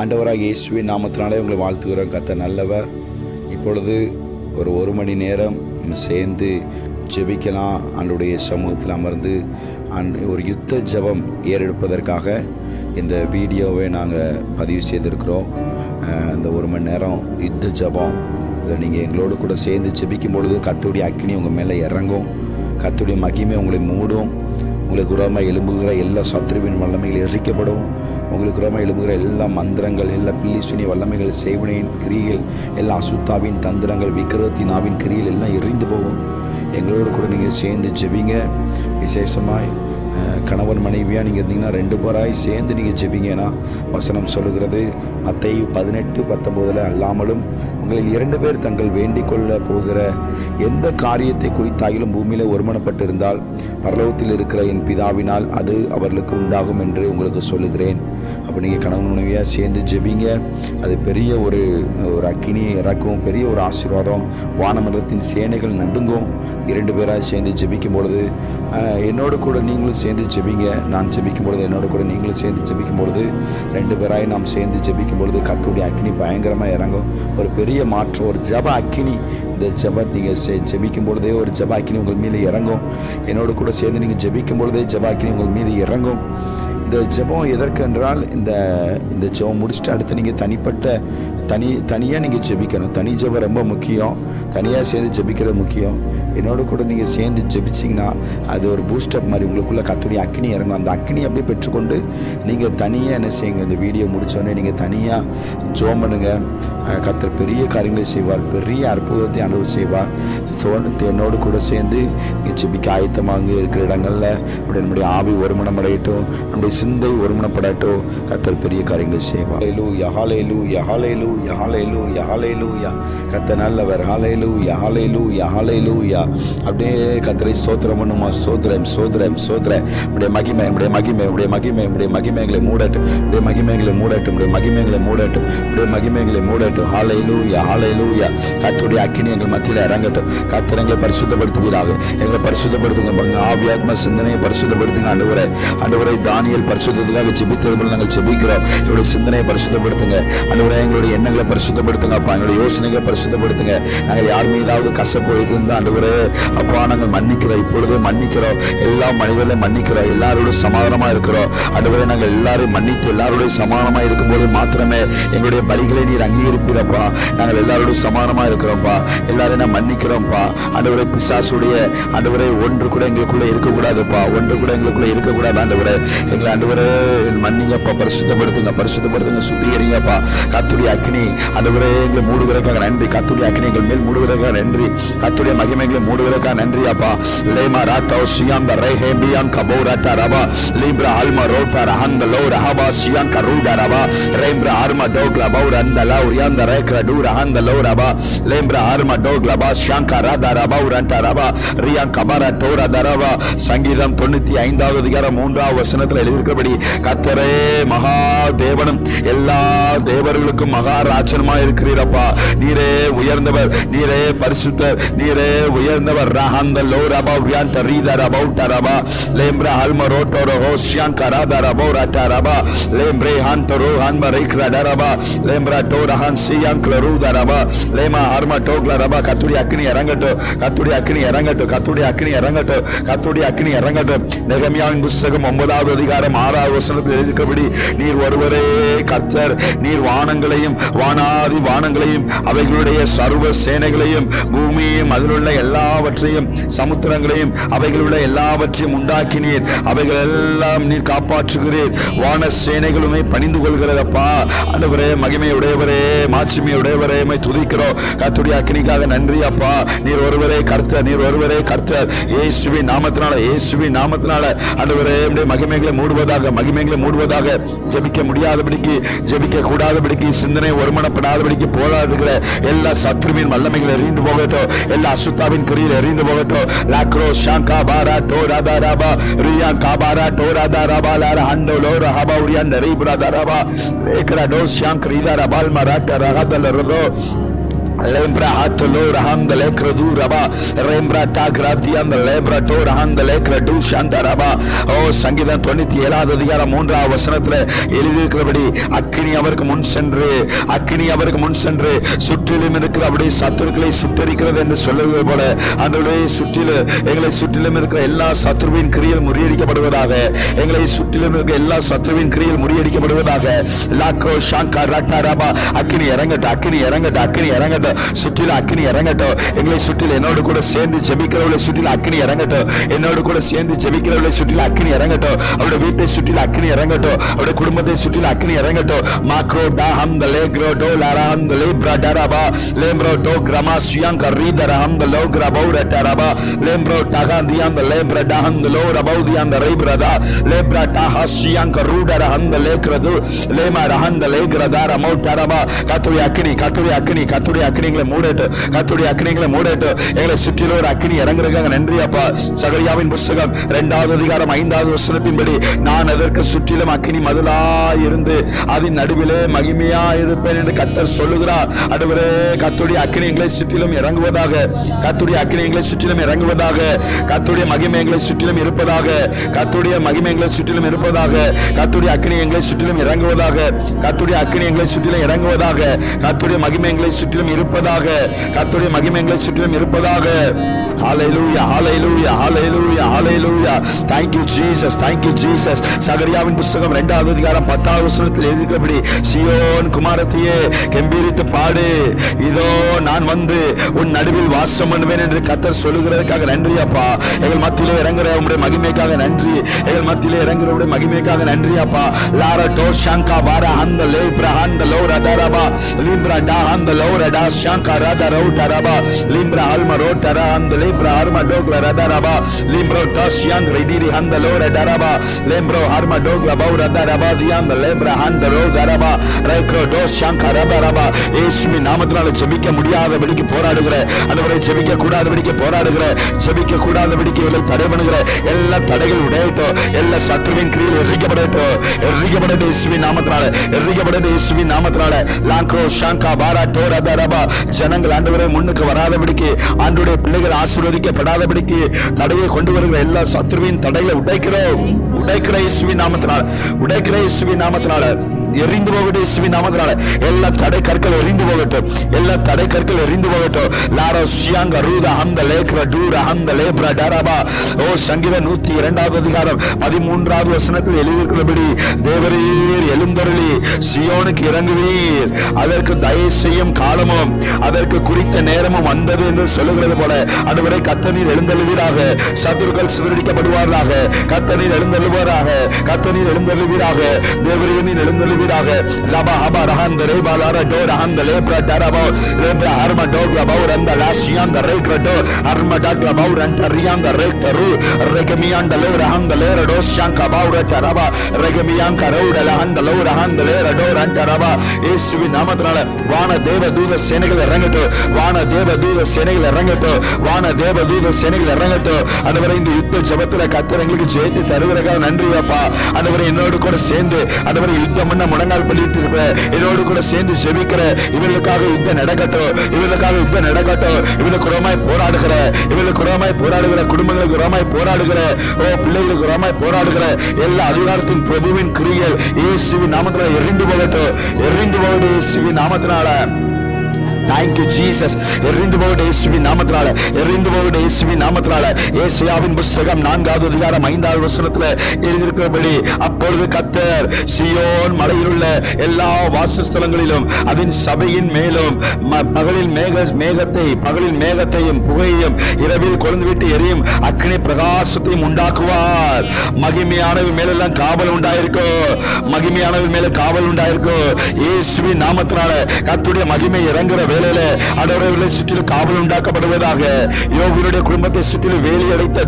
ஆண்டவராக இயேசுவின் நாமத்தினாலே உங்களை வாழ்த்துகிறோம். கர்த்தர் நல்லவர். இப்பொழுது ஒரு மணி நேரம் சேர்ந்து ஜெபிக்கலாம். ஆண்டவருடைய சமூகத்தில் அமர்ந்து ஒரு யுத்த ஜெபம் ஏறெடுப்பதற்காக இந்த வீடியோவை நாங்கள் பதிவு செய்திருக்கிறோம். இந்த 1 மணி நேரம் யுத்த ஜெபம், இதை நீங்கள் எங்களோடு கூட சேர்ந்து ஜெபிக்கும் பொழுது கர்த்தருடைய அக்கினி உங்கள் மேலே இறங்கும். கர்த்தருடைய மகிமை உங்களை மூடும். உங்களுக்கு உரமாக எழும்புகிற எல்லா சத்துருவின் வல்லமைகள் எரிக்கப்படும். உங்களுக்கு உரமாக எழும்புகிற எல்லா மந்திரங்கள், எல்லா பில்லி சுனி வல்லமைகள், சேவனையின் கிரிகள், எல்லா அசுத்தாவின் தந்திரங்கள், விக்கிரகத்தின் ஆவின் கிரிகள் எல்லாம் எரிந்து போகும். எங்களோடு கூட நீங்கள் சேர்ந்து ஜெபிங்க. விசேஷமாய் கணவன் மனைவியாக நீங்கள் இருந்தீங்கன்னா 2 பேராய் சேர்ந்து நீங்கள் ஜெபிங்கன்னா வசனம் சொல்லுகிறது, மத்தேயு 18:19 அல்லாமலும் உங்களில் 2 பேர் தங்கள் வேண்டிக் கொள்ள போகிற எந்த காரியத்தை குறித்தாயிலும் பூமியில் ஒருமனப்பட்டிருந்தால் பரலோகத்தில் இருக்கிற என் பிதாவினால் அது அவர்களுக்கு உண்டாகும் என்று உங்களுக்கு சொல்லுகிறேன். அப்போ நீங்கள் கணவன் மனைவியாக சேர்ந்து ஜெபிங்க. அது பெரிய ஒரு அக்கினியை இறக்கும், பெரிய ஒரு ஆசீர்வாதம். வானமண்டலத்தின் சேனைகள் நடுங்கும். 2 பேராய் சேர்ந்து ஜெபிக்கும் பொழுது என்னோடு கூட நீங்களும் சேர்ந்து ஜெபிங்க. நான் ஜெபிக்கும் பொழுது என்னோட கூட நீங்களும் சேர்ந்து ஜெபிக்கும் பொழுது 2 பேராய் நாம் சேர்ந்து ஜெபிக்கும் பொழுது கர்த்தருடைய அக்கினி பயங்கரமாக இறங்கும். ஒரு பெரிய மாற்றம், ஒரு ஜப அக்கினி. இந்த ஜப நீங்கள் ஜெபிக்கும் பொழுதே ஒரு ஜப அக்கினி உங்கள் மீது இறங்கும். என்னோட கூட சேர்ந்து நீங்கள் ஜெபிக்கும் பொழுதே ஜப அக்கினி உங்கள் மீது இறங்கும். இந்த ஜெபம் எதற்கு என்றால், இந்த ஜெபம் முடிச்சுட்டு அடுத்து நீங்கள் தனியாக நீங்கள் ஜெபிக்கணும். தனி ஜெபம் ரொம்ப முக்கியம். தனியாக சேர்ந்து ஜெபிக்கிறது முக்கியம். என்னோட கூட நீங்கள் சேர்ந்து ஜெபிச்சிங்கன்னா அது ஒரு பூஸ்டப் மாதிரி உங்களுக்குள்ளே கர்த்தருடைய அக்கினி இறங்கும். அந்த அக்கினி அப்படியே பெற்றுக்கொண்டு நீங்கள் தனியாக என்ன செய்யுங்க, இந்த வீடியோ முடித்தோடனே நீங்கள் தனியாக ஜெபம் பண்ணுங்கள். கர்த்தர் பெரிய காரியங்களை செய்வார், பெரிய அற்புதத்தை ஆண்டவர் செய்வார். என்னோடு கூட சேர்ந்து நீங்கள் ஜெபிக்க ஆயத்தமாக இருக்கிற இடங்களில் அப்படி நம்முடைய ஆவி ஒருமனம் அடையட்டும், நம்முடைய சிந்தை ஒருமனப்படட்டும். கர்த்தர் பெரிய காரியங்களை செய்வார். ஹல்லேலூயா, ஹல்லேலூயா, ஹல்லேலூயா, ஹல்லேலூயா, ஹல்லேலூயா. கர்த்தர் நல்லவர். ஹல்லேலூயா, ஹல்லேலூயா, ஹல்லேலூயா. அப்படியே கர்த்தரை ஸ்தோத்திரம் பண்ணுமா. ஸ்தோத்திரம், ஸ்தோத்திரம், ஸ்தோத்திரம். உடைய மகிமை, உடைய மகிமை, உடைய மகிமை, உடைய மகிமைகளை மூடட்டும், உடைய மகிமைகளை மூடட்டும், உடைய மகிமைகளை மூடட்டும், உடைய மகிமைகளை மூடட்டும். ஹல்லேலூயா, ஹல்லேலூயா. கர்த்தருடைய அக்கினி எங்கள் மத்தியில் இறங்கட்டும். கர்த்தர் எங்களை பரிசுத்தப்படுத்துவீராக. எங்களை பரிசுத்தப்படுத்துங்க. ஆவியாத்ம சிந்தனையை பரிசுத்தப்படுத்துங்க. ஆண்டவரை தானியேல் பரிசுத்தத்துக்காக ஜெபித்தது போல நாங்கள் ஜெபிக்கிறோம். எங்களுடைய சிந்தனையை பரிசுத்தப்படுத்துங்க. ஆண்டவரே எங்களுடைய எண்ணங்களை பரிசுத்தப்படுத்துங்க. அப்பா எங்களுடைய யோசனைகளை பரிசுத்தப்படுத்துங்க. நாங்கள் யார் மீதாவது கசப்பு வைத்திருந்தா ஆண்டவரே அப்பா நாங்கள் மன்னிக்கிறோம். இப்பொழுது மன்னிக்கிறோம். எல்லா மனிதர்களையும் மன்னிக்கிறோம். எல்லாரோடும் சமாதானமா இருக்கிறோம். ஆண்டவரே நாங்கள் எல்லாரையும் மன்னித்து எல்லாரோடைய சமாதானமா இருக்கும்போது மாத்திரமே எங்களுடைய பலிகளை நீர் அங்கீகரிப்பீரப்பா. நாங்கள் எல்லாரோடும் சமாதானமா இருக்கிறோம்ப்பா. எல்லாரையும் நான் மன்னிக்கிறோம்ப்பா. ஆண்டவரே பிசாசுடைய ஆண்டவரே ஒன்று கூட எங்களுக்குள்ள இருக்கக்கூடாதுப்பா. ஒன்று கூட எங்களுக்குள்ள இருக்கக்கூடாது. ஆண்டவரே எங்களை ஆண்டவரே மன்னிங்கப்பா. பரிசுத்தப்படுத்துங்க, சுத்திகரிங்கப்பா. கர்த்தருடைய அக்கினி ஆண்டவரே எங்களை மூடுவதற்காக நன்றி. கர்த்தருடைய அக்கினி எங்கள் மேல் மூடுவதற்காக நன்றி. கர்த்தருடைய மகிமைகளை மூடுவதற்காக நன்றி அப்பா. லேமா ராட்டோ சியாம் த ரேஹேம்பியான் கபோராட்டா ரபா லிப்ரா ஆல்மா ரோட்டா ரஹந்த லோ ரஹபா சியான் கரூடா ரபா ரேம்ப்ரா ஆர்மா டோக்லா பௌரந்த லௌரியான் த ரேக்ரா டு ரஹந்த லோ ரபா லேம்ப்ரா ஆர்மா டோக்லா பா ஷாங்கரா த ரபா உரண்டா ரபா ரியான் கபரா டோரா த ரபா. சங்கீதம் 95 அதிகாரம் 3ஆம் வசனத்தில் எழுதியிருக்கிறபடி கர்த்தரே மகா தேவனும் எல்லா தேவர்களுக்கும் மகாராஜனுமா இருக்கிறீரப்பா. நீரே உயர்ந்தவர், நீரே பரிசுத்தர், நீரே உயர்ந்தவர். ரஹந்த லோரபா உரியான் தரீதா ரபௌட்டா ரபா லேம்ப்ரா ஆல்மா ரோட்டோ ரஹோ ஷியாங்கரா த ரபௌ ரட்டா ரபா லேம்ப்ரே ஹான்டரோ ஹான்மா ரைக்ரா டரபா லேம்ப்ரா டோரஹான் சியாங்க்ல ரூதா ரபா லேமா ஆர்மா டோக்லா ரபா. கர்த்தருடைய அக்கினி இறங்கட்டும். கர்த்தருடைய அக்கினி இறங்கட்டும். கர்த்தருடைய அக்கினி இறங்கட்டும். கர்த்தருடைய அக்கினி இறங்கட்டும். நெகமியாவின் புத்தகம் 9ஆவது அதிகாரம் 6ஆவது வசனத்தில் இருக்கிறபடி நீர் ஒருவரே கர்த்தர். நீர் வானங்களையும் வானாதி வானங்களையும் அவைகளுடைய சர்வ சேனைகளையும் பூமியையும் அதிலுள்ள எல்லாவற்றையும் சமுத்திரங்களையும் அவைகளுள்ள எல்லாவற்றையும் உண்டாக்கினீர். அவைகள் எல்லாம் நீர் காப்பாற்றுகிறீர். வான சேனைகளுமே பணிந்து கொள்கிறதப்பா. ஆண்டவரே மகிமை உடையவரே, மாட்சிமை உடையவரே, துதிக்கிறோம். கர்த்தருடைய அக்கினிக்காக நன்றி அப்பா. நீர் ஒருவரே கர்த்தர், நீர் ஒருவரே கர்த்தர். இயேசுவின் நாமத்தினால, இயேசுவின் நாமத்தினால ஆண்டவரே மகிமைகளை மூடுவதாக ஜெபிக்க முடியாதபடிக்கு, ஜெபிக்க கூடாதபடிக்கு, சிந்தனை ஒருமனப்படாதபடிக்கு போராடுகிற எல்லா சத்ருவின் வல்லமைகள் எறிந்து போகட்டும். எல்லா அசுத்தாவின் கிரியில் எறிந்து போகட்டும். லாக்ரோ ஷாங்கா பாரா டோராதா ரபா ரியா காபாரா டோராதா ரபா லாரா ஹண்டோ லோரா ஹபா உரியான் ரீபுரா ரபா லேக்ரா டோ ஷாங்க் ரீதா ரபால் மராட்டா ரஹதல ரதோ Lembra hatolo rahanda lekradu raba rembra tagradianda lebra to rahanda lekradu shandaraba. ஓ சங்கீதம் 97வது அதிகாரம் 3வது வசனத்துல எழுதியிருக்கிறபடி அக்கினி அவருக்கு முன் சென்று சுற்றிலும் இருக்கிற அப்படியே சத்துருக்களை சுட்டரிக்கிறது என்று சொல்லுவது போல அன்றைய எங்களை சுற்றிலும் இருக்கிற எல்லா சத்துருவின் கிரியல் முறியடிக்கப்படுவதாக, எங்களை சுற்றிலும் இருக்கிற எல்லா சத்துருவின் கிரியல் முறியடிக்கப்படுவதாக. லாக்கோ ஷாங்கா ராட்டாராபா. அக்கினி இறங்கட்டும் சுற்றில அக்கினி இறங்கட்டும். எங்களை சுற்றில என்னோடு கூட சேர்ந்து ஜெபிக்கிறவர்களை சுற்றில அக்கினி இறங்கட்டும். என்னோடு கூட சேர்ந்து ஜெபிக்கிறவர்களை சுற்றில அக்கினி இறங்கட்டும். அவருடைய வீட்டை சுற்றில அக்கினி இறங்கட்டும். அவருடைய குடும்பத்தை சுற்றில அக்கினி இறங்கட்டும். மாக்ரோ டாஹம் த லேக்ரோ டோ லாராம் த லேப்ரா டராபா லேம்ரோ டோ கிரமா சுயாங் கரீதரஹம் த லோ கிரபௌ ரட்டராபா லேம்ரோ டகாந்தியாம் த லேப்ரா டாஹம் த லோ ரபௌதியாம் த ரைப்ரதா லேப்ரா டாஹா சுயாங் கரூடரஹம் த லேக்ரது லேமா ரஹம் த லேக்ரதா ரமௌ டரபா. கர்த்தருடைய அக்கினிகளை மூடட்டு. எங்களை சுற்றிலும் ஒரு அக்கினி இறங்குறதுக்காக நன்றி அப்பா. சகரியாவின் புஸ்தகம் 2வது அதிகாரம் 5வது வசனத்தின்படி நான் அதற்கு சுற்றிலும் அக்கினி மதிலாயிருந்து அதன் நடுவிலே மகிமையா இருப்பேன் என்று கர்த்தர் சொல்லுகிறார். ஆண்டவரே, கர்த்தருடைய அக்கினி எங்களை சுற்றிலும் இறங்குவதாக. கர்த்தருடைய அக்கினி எங்களை சுற்றிலும் இறங்குவதாக. கர்த்தருடைய மகிமை எங்களை சுற்றிலும் இருப்பதாக. கர்த்தருடைய மகிமை எங்களை சுற்றிலும் இருப்பதாக. கர்த்தருடைய அக்கினி எங்களை சுற்றிலும் இறங்குவதாக. கர்த்தருடைய அக்கினி எங்களை சுற்றிலும் இறங்குவதாக. கர்த்தருடைய மகிமை எங்களை சுற்றிலும் இருப்பதாக. கர்த்தருடைய மகிமை எங்களை சுற்றிலும் இருப்பதாக. Hallelujah, hallelujah, hallelujah, hallelujah. Thank you Jesus, thank you Jesus. சகரியாவின் புஸ்தகம் 2வது அதிகாரம் 10வது வசனத்தில் எழுதியிருக்கிறபடி சீயோன் குமாரத்தியே கெம்பீரித்து பாடு, இதோ நான் வந்து உன் நடுவில் வாசம் பண்ணுவேன் என்று கர்த்தர் சொல்லுகிறதுக்காக நன்றி அப்பா. எங்கள் மத்தியிலே இறங்குற உம்முடைய மகிமைக்காக நன்றி. எங்கள் மத்தியிலே இறங்குற உம்முடைய மகிமைக்காக நன்றி அப்பா. லாரா டோ ஷாங்கா பாரா ஹந்த லேப்ரா ஹந்த லோரா தரபா லிம்ரா டா ஹந்த லோரா டா ஷாங்கா ராதா ரோ தரபா லிம்ரா அல்மா ரோ தரா ஹந்த லேப்ரா ஹர்மா டோக்லா ரதரபா லிம்ரோ டாஷியாங் ரெடிரி ஹந்த லோரா தரபா லிம்ரோ ஹர்மா டோக்லா பௌரா தரபா தியாந்த லேப்ரா ஹந்த ரோ தரபா ரைக்ரோ டோ ஷாங்கா ரபரபா. இயேசுவின் நாமத்தினால ஜெபிக்க முடியாதபடிக்கு போராடுகிற, ஆண்டவரே ஜெபிக்க கூடாதபடிக்கு போராடுகிற, ஜெபிக்க கூடாதபடிக்கு இவளை தடை பண்ணுகிற எல்லா தடைகள் உடையட்டும். எல்லா சத்துருவின் கிரியில் எரிக்கப்படட்டும் இயேசுவின் நாமத்தினால, இயேசுவின் நாமத்தினால. லாங்க்ரோ ஷாங்கா பாரா டோரா தரபா. ஜனங்கள் ஆண்டவரே முன்னுக்கு வராதபடிக்கு, ஆண்டவருடைய பிள்ளைகள் ஆசீர்வதிக்கப்படாதபடிக்கு தடையை கொண்டு வருகிற எல்லா சத்துருவின் தடைகளை உடைக்கிற இயேசுவின் நாமத்தினால எரிந்து போகட்டும். இயேசுவின் நாமத்தினால எல்லா தடை கற்கள் எரிந்து போகட்டும். லாரோ சியாங்க ரூதா ஹந்த லேக்ர டூரா ஹந்த லேப்ரா டரபா. ஓ சங்கீதம் 102வது அதிகாரம் 13வது வசனத்தில் எழுதியிருக்கிறபடி தேவரீர் எழுந்தருளி சியோனுக்கு இறங்குவீர், அதற்கு தயவு செய்யும் காலமும் அதற்கு குறித்த நேரமும் வந்தது என்று சொல்லுகிறது போல அதுவரை கர்த்தர் எழுந்தருளுவீராக. சத்துருக்கள் சிதறடிக்கப்படுவார்களாக. கர்த்தர் எழுந்தருளுவீராக. தேவரீர் எழுந்தருளுவீராக. லபா ஹபா ரஹந்த ரேபா லாரா டோ ரஹந்த லேப்ரா டரபா லேப்ரா ஹர்மா டோக்லா பௌரந்த லாஷியாந்த ரேக்ரடோ ஹர்மா டாக்லா பௌரந்த ரியாந்த ரேக்டரு ரெகமியாந்த லோ ரஹந்த லேரடோ ஷாங்கா பௌர டரபா ரெகமியாங்க ரௌட லஹந்த லோ ரஹந்த லேரடோ ரண்டரபா. இயேசுவின் நாமத்தினால வான தேவ தூத சேனைகள் இறங்கட்டும். ஆண்டவரே, இந்த யுத்த ஜெபத்துல கர்த்தர் எங்களுக்கு ஜெயித்து தருவதற்காக நன்றி அப்பா. ஆண்டவரே, என்னோடு கூட சேர்ந்து ஆண்டவரே யுத்தம் பண்ண முழங்கால் பண்ணிட்டு இருக்கிற, என்னோடு கூட சேர்ந்து ஜெபிக்கிற இவர்களுக்காக யுத்தம் நடக்கட்டும். இவர்களுக்கு உரமாய் போராடுகிற குடும்பங்களுக்கு உரமாய் போராடுகிற, ஓ பிள்ளைகளுக்கு உரமாய் போராடுகிற எல்லா அதிகாரத்தின் பிரபுவின் கிரியல் இயேசுவின் நாமத்தினால எரிந்து போகட்டும். இயேசுவின் நாமத்தினால. Thank you Jesus. எரிந்து போகட்டும் இயேசுவின் நாமத்தினால. ஏசாயாவின் புஸ்தகம் 4வது அதிகாரம் 5வது வசனத்துல எழுதியிருக்கிறபடி அப்பொழுது கர்த்தர் சீயோன் மலையில் உள்ள எல்லா வாசஸ்தலங்களிலும் அதன் சபையின் மேலும் பகலில் மேகத்தையும் புகையையும் இரவில் கொழுந்துவிட்டு எரியும் அக்கினி பிரகாசத்தையும் உண்டாக்குவார். மகிமையானவர் மேலெல்லாம் காவல் உண்டாயிருக்கும். இயேசுவின் நாமத்தினால கர்த்தருடைய மகிமை இறங்குற வேளையில ஆண்டவரே சுற்றிலும் காவல் உண்டாக்கப்படுவதாக. யோபுடைய குடும்பத்தை சுற்றிலும் வேலி அடைத்த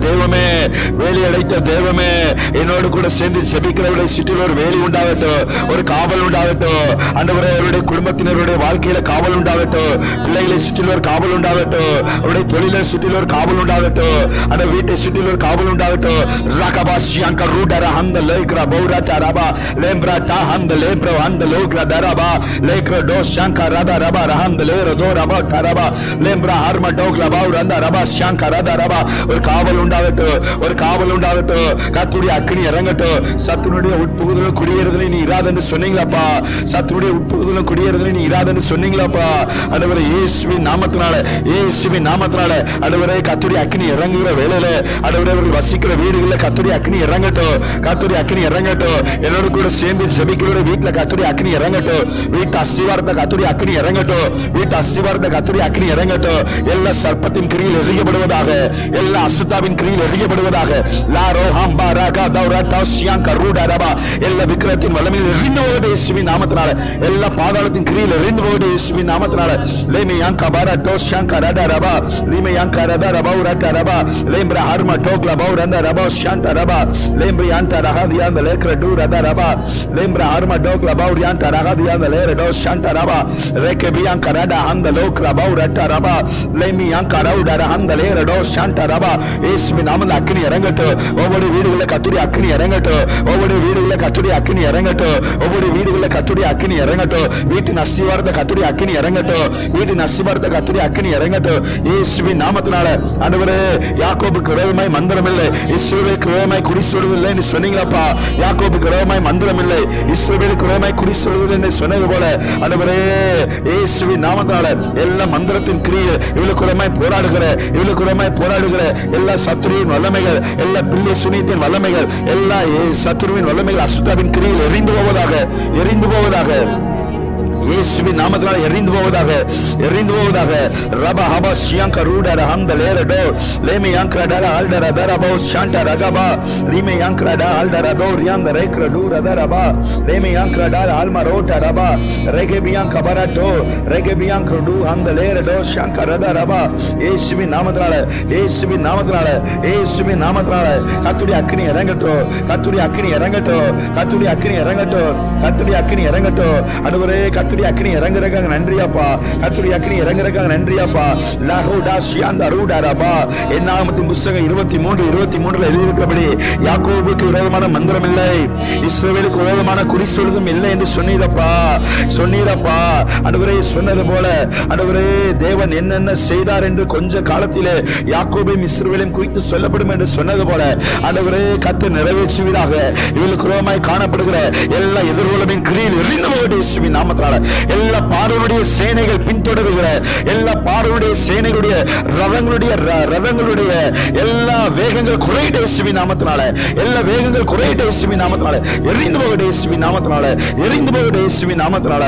தேவமே என்னோடு கூட சேர்ந்து ஜெபிக்கிறவர்களை சுற்றிலும் ஒரு வேலி உண்டாகட்டும், ஒரு காவல் உண்டாகட்டும். ஆண்டவரே, அவருடைய குடும்பத்தினருடைய வாழ்க்கையில காவல் உண்டாகட்டும். பிள்ளைகளை சுற்றிலும் ஒரு காவல் உண்டாகட்டும். அவருடைய தொழிலை சுற்றிலும் ஒரு காவல் உண்டாகட்டும். அந்த வீட்டை சுற்றிலும் ஒரு காவல் உண்டாகட்டும். ரகபாஷியாங்க ரூடரா ஹந்த லேக்ரா பௌரா டரபா லேம்ரா டா ஹந்த லேப்ரோ ஹந்த லோக்ரா டரபா லேக்ரோ டோ ஷாங்கா ரதா ரபா ரஹந்த லேரதோ ரபா கரபா லேம்ப்ரா ஹார்மா டோக்ல பாவுரந்த ரபா ஷாங்கரத ரபா. ஒரு காவல் உண்டாகட்டும், ஒரு காவல் உண்டாகட்டும். கர்த்தருடைய அக்கினி இறங்கட்டும். சத்துருடைய உட்புகுதலும் குடியேறுதலும் நீ இராதன்னு சொன்னீங்களாப்பா. சத்துருடைய உட்புகுதலும் குடியேறுதலும் நீ இராதன்னு சொன்னீங்களாப்பா. ஆண்டவரே இயேசுவின் நாமத்தினால, இயேசுவின் நாமத்தினால ஆண்டவரே கர்த்தருடைய அக்கினி இறங்குகிற வேளையில ஆண்டவரே அவர்கள் வசிக்கிற வீடுகளில் கர்த்தருடைய அக்கினி இறங்கட்டும். கர்த்தருடைய அக்கினி இறங்கட்டும். என்னோட கூட சேர்ந்து ஜெபிக்கிற வீட்டுல கர்த்தருடைய அக்கினி இறங்கட்டும். வீட்டு அஸ்திவாரத்தை கர்த்தருடைய அக்கினி இறங்கட்டும். வீட்டு அஸ்திவாரத்தை கர்த்தருடைய அக்கினி இறங்கட்டும். எல்லா சர்ப்பத்தின் கிரியில் எறியப்படுவதாக, எல்லா அசுத்தாவின் கிரியில் எறியப்படுவதாக. லாரோ ஹாம்பா ராகா தௌரா டாசியான் கரூடா ரபா. எல்லா விக்கிரத்தின் வல்லமையில் எறிந்து போவது இயேசுவின் நாமத்தினால. எல்லா பாதாளத்தின் கிரியில் எறிந்து போவது இயேசுவின் நாமத்தினால. லேமே யாங்கபாரா டோஷான் கரடா ரபா. லேமே யாங்கரதா ரபா உரட்டா ரபா. லேம்ப்ரா ஹார்மா டோக்ல பௌரந்த ரபா ஷான்டா ரபா. லேம்ப்ரி யான்டா ரஹாதியா அந்த லேக்ர டூரதா ரபா. லேம்ப்ரா ஹார்மா டோக்ல பௌரியான்டா ரஹாதியா அந்த லேரடோ ஷான்டா ரபா. ரேகபியான் கரடா அந்த லோக்ர பௌரட்டா ரபா. லேமி யாங்கரவுடா அந்த லேரடோ ஷான்டா ரபா. இயேசுவின் நாமத்தில் அக்கினி இறங்கட்டும். ஒவ்வொரு வீடுகளில் கர்த்தருடைய அக்கினி இறங்கட்டும். ஒவ்வொரு வீடுகளில் கர்த்தருடைய அக்கினி இறங்கட்டும். ஒவ்வொரு வீடுகளில் கர்த்தருடைய அக்கினி இறங்கட்டும். வீட்டின் அஸ்திவாரத்தை கர்த்தருடைய அக்கினி இறங்கட்டும். வீட்டின் அஸ்திவாரத்தை கர்த்தருடைய அக்கினி இறங்கட்டும். இயேசுவின் நாமத்தினால ஆண்டவரே யாக்கோபுக்கு விரோதமாய் மந்திரம் இல்லை, இஸ்ரவேலுக்கு விரோதமாய் குறி சொல்வதில்லை என்று சொன்னீங்களப்பா. யாக்கோபுக்கு விரோதமாய் மந்திரம் இல்லை, இஸ்ரவேலுக்கு விரோதமாய் குறி சொல்வதில்லை என்று சொன்னது போல ஆண்டவரே இயேசுவின் நாமத்தினால எல்லா மந்திரத்தின் கிரியை இவளுக்கு விரோதமாய் போராடுகிற, இவளுக்கு விரோதமாய் போராடுகிற எல்லா சத்துருவின் வல்லமைகள், எல்லா பிள்ளை சுனியத்தின் வல்லமைகள், எல்லா சத்துருவின் வல்லமைகள் அசுத்தாவின் கிரியில் எரிந்து போவதாக, எரிந்து போவதாக. இயேசுவின் நாமத்தினால எரிந்து போவதாக, எரிந்து போவதாக. ரபா ஹபா ஷியாங்க ரூடா ரஹம் த லேரடோ லேமே யாங்கரடா ஆல்டரா தரபோ ஷாண்டா ரகபா ரிமே யாங்கரடா ஆல்டரா தோ ரியாந்த ரேக்ரடு ரதரபா லேமே யாங்கரடா ஆல்மா ரோட்டா ரபா ரேகபியான் கபரட்டோ ரேகபியான் கிரடு அந்த லேரடோ ஷாங்க ரதரபா. இயேசுவின் நாமத்தினால, இயேசுவின் நாமத்தினால, இயேசுவின் நாமத்தினால கர்த்தருடைய அக்கினி இறங்கட்டும். கர்த்தருடைய அக்கினி இறங்கட்டும். கர்த்தருடைய அக்கினி இறங்கட்டும். கர்த்தருடைய அக்கினி இறங்கட்டும். ஆண்டவரே கர்த்தருடைய அக்கினி இறங்குறதுக்காக நன்றியாப்பா. கர்த்தருடைய அக்கினி இறங்குறதுக்காக நன்றியாப்பா. லஹோடா ஷியாந்தா ரூடா ரபா. என்னாகமத்தின் புத்தகம் 23:23 எழுதியிருக்கிறபடி யாக்கோபுக்கு விரோதமான மந்திரம் இல்லை, இஸ்ரவேலுக்கு விரோதமான குறி சொல்வதும் இல்லை என்று சொன்னீரப்பா, சொன்னீரப்பா. ஆண்டவரே சொன்னது போல ஆண்டவரே தேவன் என்னென்ன செய்தார் என்று கொஞ்ச காலத்திலே யாக்கோபையும் இஸ்ரவேலையும் குறித்து சொல்லப்படும் என்று சொன்னது போல ஆண்டவரே கர்த்தர் நிறைவேற்றுவீராக. இவளுக்கு விரோதமாய் காணப்படுகிற எல்லா எதிர்கொள்ளும் கிரியில் எரிந்து போகட்டும் இயேசுவின் நாமத்தினால. எல்லா பார்வனுடைய சேனைகள் பின்தொடர்கிற எல்லா பார்வனுடைய சேனைகளுடைய ரதங்களுடைய எல்லா வேகங்கள் குறையிட்ட இயேசுவின் நாமத்தினால, எல்லா வேகங்கள் குறையிட்ட இயேசுவின் நாமத்தினால எரிந்து போகட்டும் இயேசுவின் நாமத்தினால, எரிந்து போகட்டும் இயேசுவின் நாமத்தினால.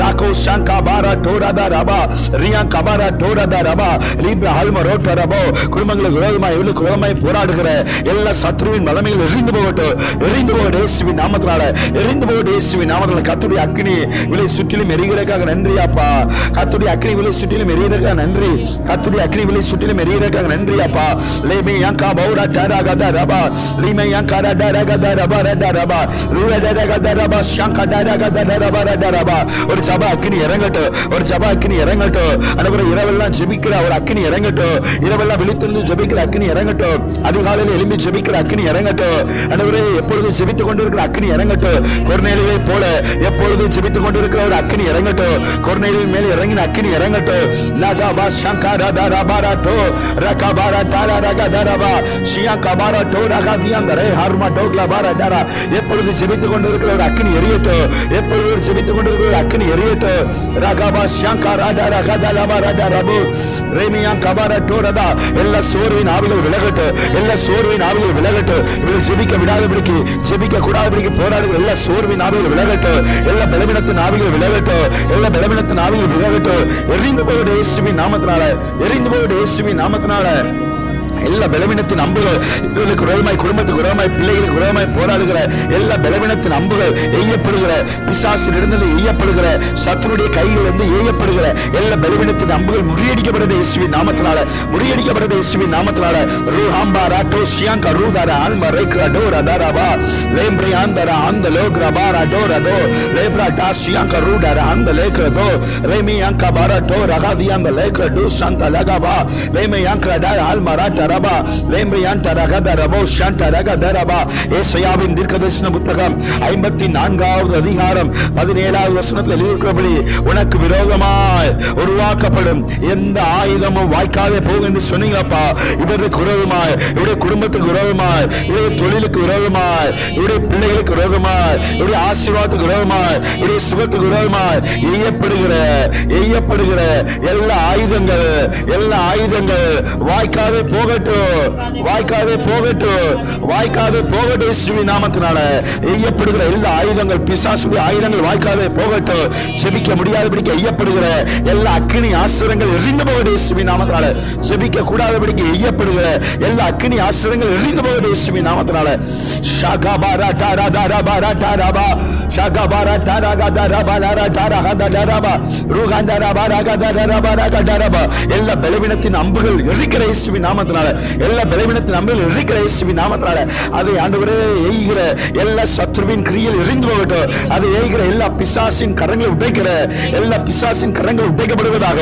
ராகோ ஷாங்கா பாரா டோராதா ரபா ரியா கபாரா டோராதா ரபா லீப்ரா ஹல்மா ரோட்டா ரபா. குடும்பங்களுக்கு விரோதமாய் இவளுக்கு விரோதமாய் போராடுகிற எல்லா சத்ருவின் வல்லமைகள் எரிந்து போகட்டும், எரிந்து போகட்டும் இயேசுவின் நாமத்தினால, எரிந்து போகட்டும் இயேசுவின் நாமத்தினால. கர்த்தருடைய அக்கினி இவளை சுற்றிலும் எரிகிறதுக்காக நன்றியாப்பா. கர்த்தருடைய அக்கினி இவளை சுற்றிலும் எரிகிறதுக்காக நன்றி. கர்த்தருடைய அக்கினி இவளை சுற்றிலும் எரிகிறதுக்காக நன்றியாப்பா. லேமே யாங்கா பௌரா டரகதா ரபா லிமே யாங்கா டரகதா ரபா ரடா ரபா ரூடா டரகதா ரபா ஷாங்கா டரகதா ரபா ரடா ரபா. ஒரு சபா அக்கினி இறங்கட்டும், ஒரு சபா அக்கினி இறங்கட்டும். ஆண்டவரே இரவெல்லாம் ஜெபிக்கிற ஒரு அக்கினி இறங்கட்டும். இரவெல்லாம் விழித்திருந்து ஜெபிக்கிற அக்கினி இறங்கட்டும். அதிகாலையில் எழும்பி ஜெபிக்கிற அக்கினி இறங்கட்டும். ஆண்டவரே எப்பொழுதும் ஜெபித்துக் கொண்டிருக்கிற அக்கினி இறங்கட்டும். கொர்நேலியை போல எப்பொழுதும் ஜெபித்துக் கொண்டிருக்கிற ஒரு அக்கினி இறங்கட்டும். கொர்நேலியின் மேல் இறங்கின அக்கினி இறங்கட்டும். லகபா ஷங்கரா தரபாரா டோ ரகபாரா டாலா ரகதரபா ஷியாங்கபாரா டோ ரகதியாந்தரே ஹர்மா டோக்லா பாரா டரா. எப்பொழுதும் ஜெபித்துக் கொண்டிருக்கிற ஒரு அக்கினி எரியட்டும். எப்பொழுதும் ஜெபித்துக் கொண்டிருக்கிற ஒரு அக்கினி எரியட்டும். ரகபா ஷங்கரா ரகதலபா ரடரபு ரேமியா கபாரா டோரதா. எல்லா சோர்வின் ஆவிகள் விலகட்டும், எல்லா சோர்வின் ஆவிகள் விலகட்டும். இவளை ஜெபிக்க விடாதபடிக்கு, ஜெபிக்க கூடாதபடிக்கு போராடுகிற எல்லா சோர்வின் ஆவிகள் விலகட்டும். எல்லா பலவீனத்தின் ஆவிகள் விலகட்டும், எல்லா பலவீனத்தின் ஆவிகள் விலகட்டும். எரிந்து போகட்டும் இயேசுவின் நாமத்தினால, எரிந்து போகட்டும் இயேசுவின் நாமத்தினால. எல்லா பலவீனத்தின் அம்புகள் இவர்களுக்கு விரோதமாய், குடும்பத்துக்கு விரோதமாய், பிள்ளைகளுக்கு விரோதமாய் போராடுகிற எல்லா பலவீனத்தின் அம்புகள் எய்யப்படுகிற, பிசாசிலிருந்து எய்யப்படுகிற, சத்துருடைய கையில் இருந்து எய்யப்படுகிற எல்லா பலவீனத்தின் அம்புகள் முறியடிக்கப்படுகிற இயேசுவின் நாமத்தினால, முறியடிக்கப்படுகிற இயேசுவின் நாமத்தினால. ரூஹாம்பா ராட்டோ ஷியாங்கா ரூதாரா ஆல்மா ரேக்ரா டோரா தாராபா லேம்ப்ரி ஆந்தரா அந்த லோக்ரா பாரா டோரா தோ லேப்ரா டா ஷியாங்கா ரூடாரா அந்த லேக்ரா தோ ரேமி யாங்கா பாரா டோ ரகாதி அந்த லேக்ரா டூ சாந்தா லகாபா லேமே யாங்கா டா ஆல்மா ராட்டா ரபா லேம்பியான் தரகத ரபோ ஷாண்ட ரகத ரபா. ஏசாயாவின் தீர்க்கதரிசன புத்தகம் 54வது அதிகாரம் 17வது வசனத்தில் எழுதியிருக்கிறபடி உனக்கு விரோதமாய் உருவாக்கப்படும் எந்த ஆயுதமும் வாய்க்காதே போகும் என்று சொன்னீங்கப்பா. இவருக்கு விரோதமாய், இவருடைய குடும்பத்துக்கு விரோதமாய், இவருடைய தொழிலுக்கு விரோதமாய், இவருடைய பிள்ளைகளுக்கு விரோதமாய், இவருடைய ஆசீர்வாதத்துக்கு விரோதமாய், இவருடைய சுகத்துக்கு விரோதமாய் எய்யப்படுகிற எல்லா ஆயுதங்கள் வாய்க்காதே போகட்டும், வாய்க்காதே போகட்டும், வாய்க்காதே போகட்டும். இயேசுவின் நாமத்தினால எய்யப்படுகிற எல்லா ஆயுதங்கள், பிசாசுடைய ஆயுதங்கள் வாய்க்காதே போகட்டும். ஜெபிக்க முடியாதபடிக்கு எய்யப்படுகிற எல்லா அக்கினி ஆசிரங்கள் எரிந்து போகட்டும் இயேசுவின் நாமத்தினால. ஜெபிக்க கூடாதபடிக்கு எய்யப்படுகிற எல்லா அக்கினி ஆசிரங்கள் எரிந்து போகட்டும் இயேசுவின் நாமத்தினால. ஷகபாரா டாராதாரபாரா டாராபா ஷகபாரா டாராகாதாரபாரா டாராகாதாரபா ருகாந்தாரபாராகாதாரபாராகாதாரபா. எல்லா பலவீனத்தின் அம்புகள் எரிக்கிற இயேசுவின் நாமத்தினால, எல்லா பலவீனத்தின் அம்புகள் எரிக்கிற இயேசுவின் நாமத்தினால. அதை ஆண்டவரே எய்கிற எல்லா சத்ருவின் கிரியையில் எரிந்து போகட்டும். அதை எய்கிற எல்லா பிசாசின் கரங்களை உடைக்கிற எல்லா பிசாசின் கரங்கள் உடைக்கப்படுவதாக.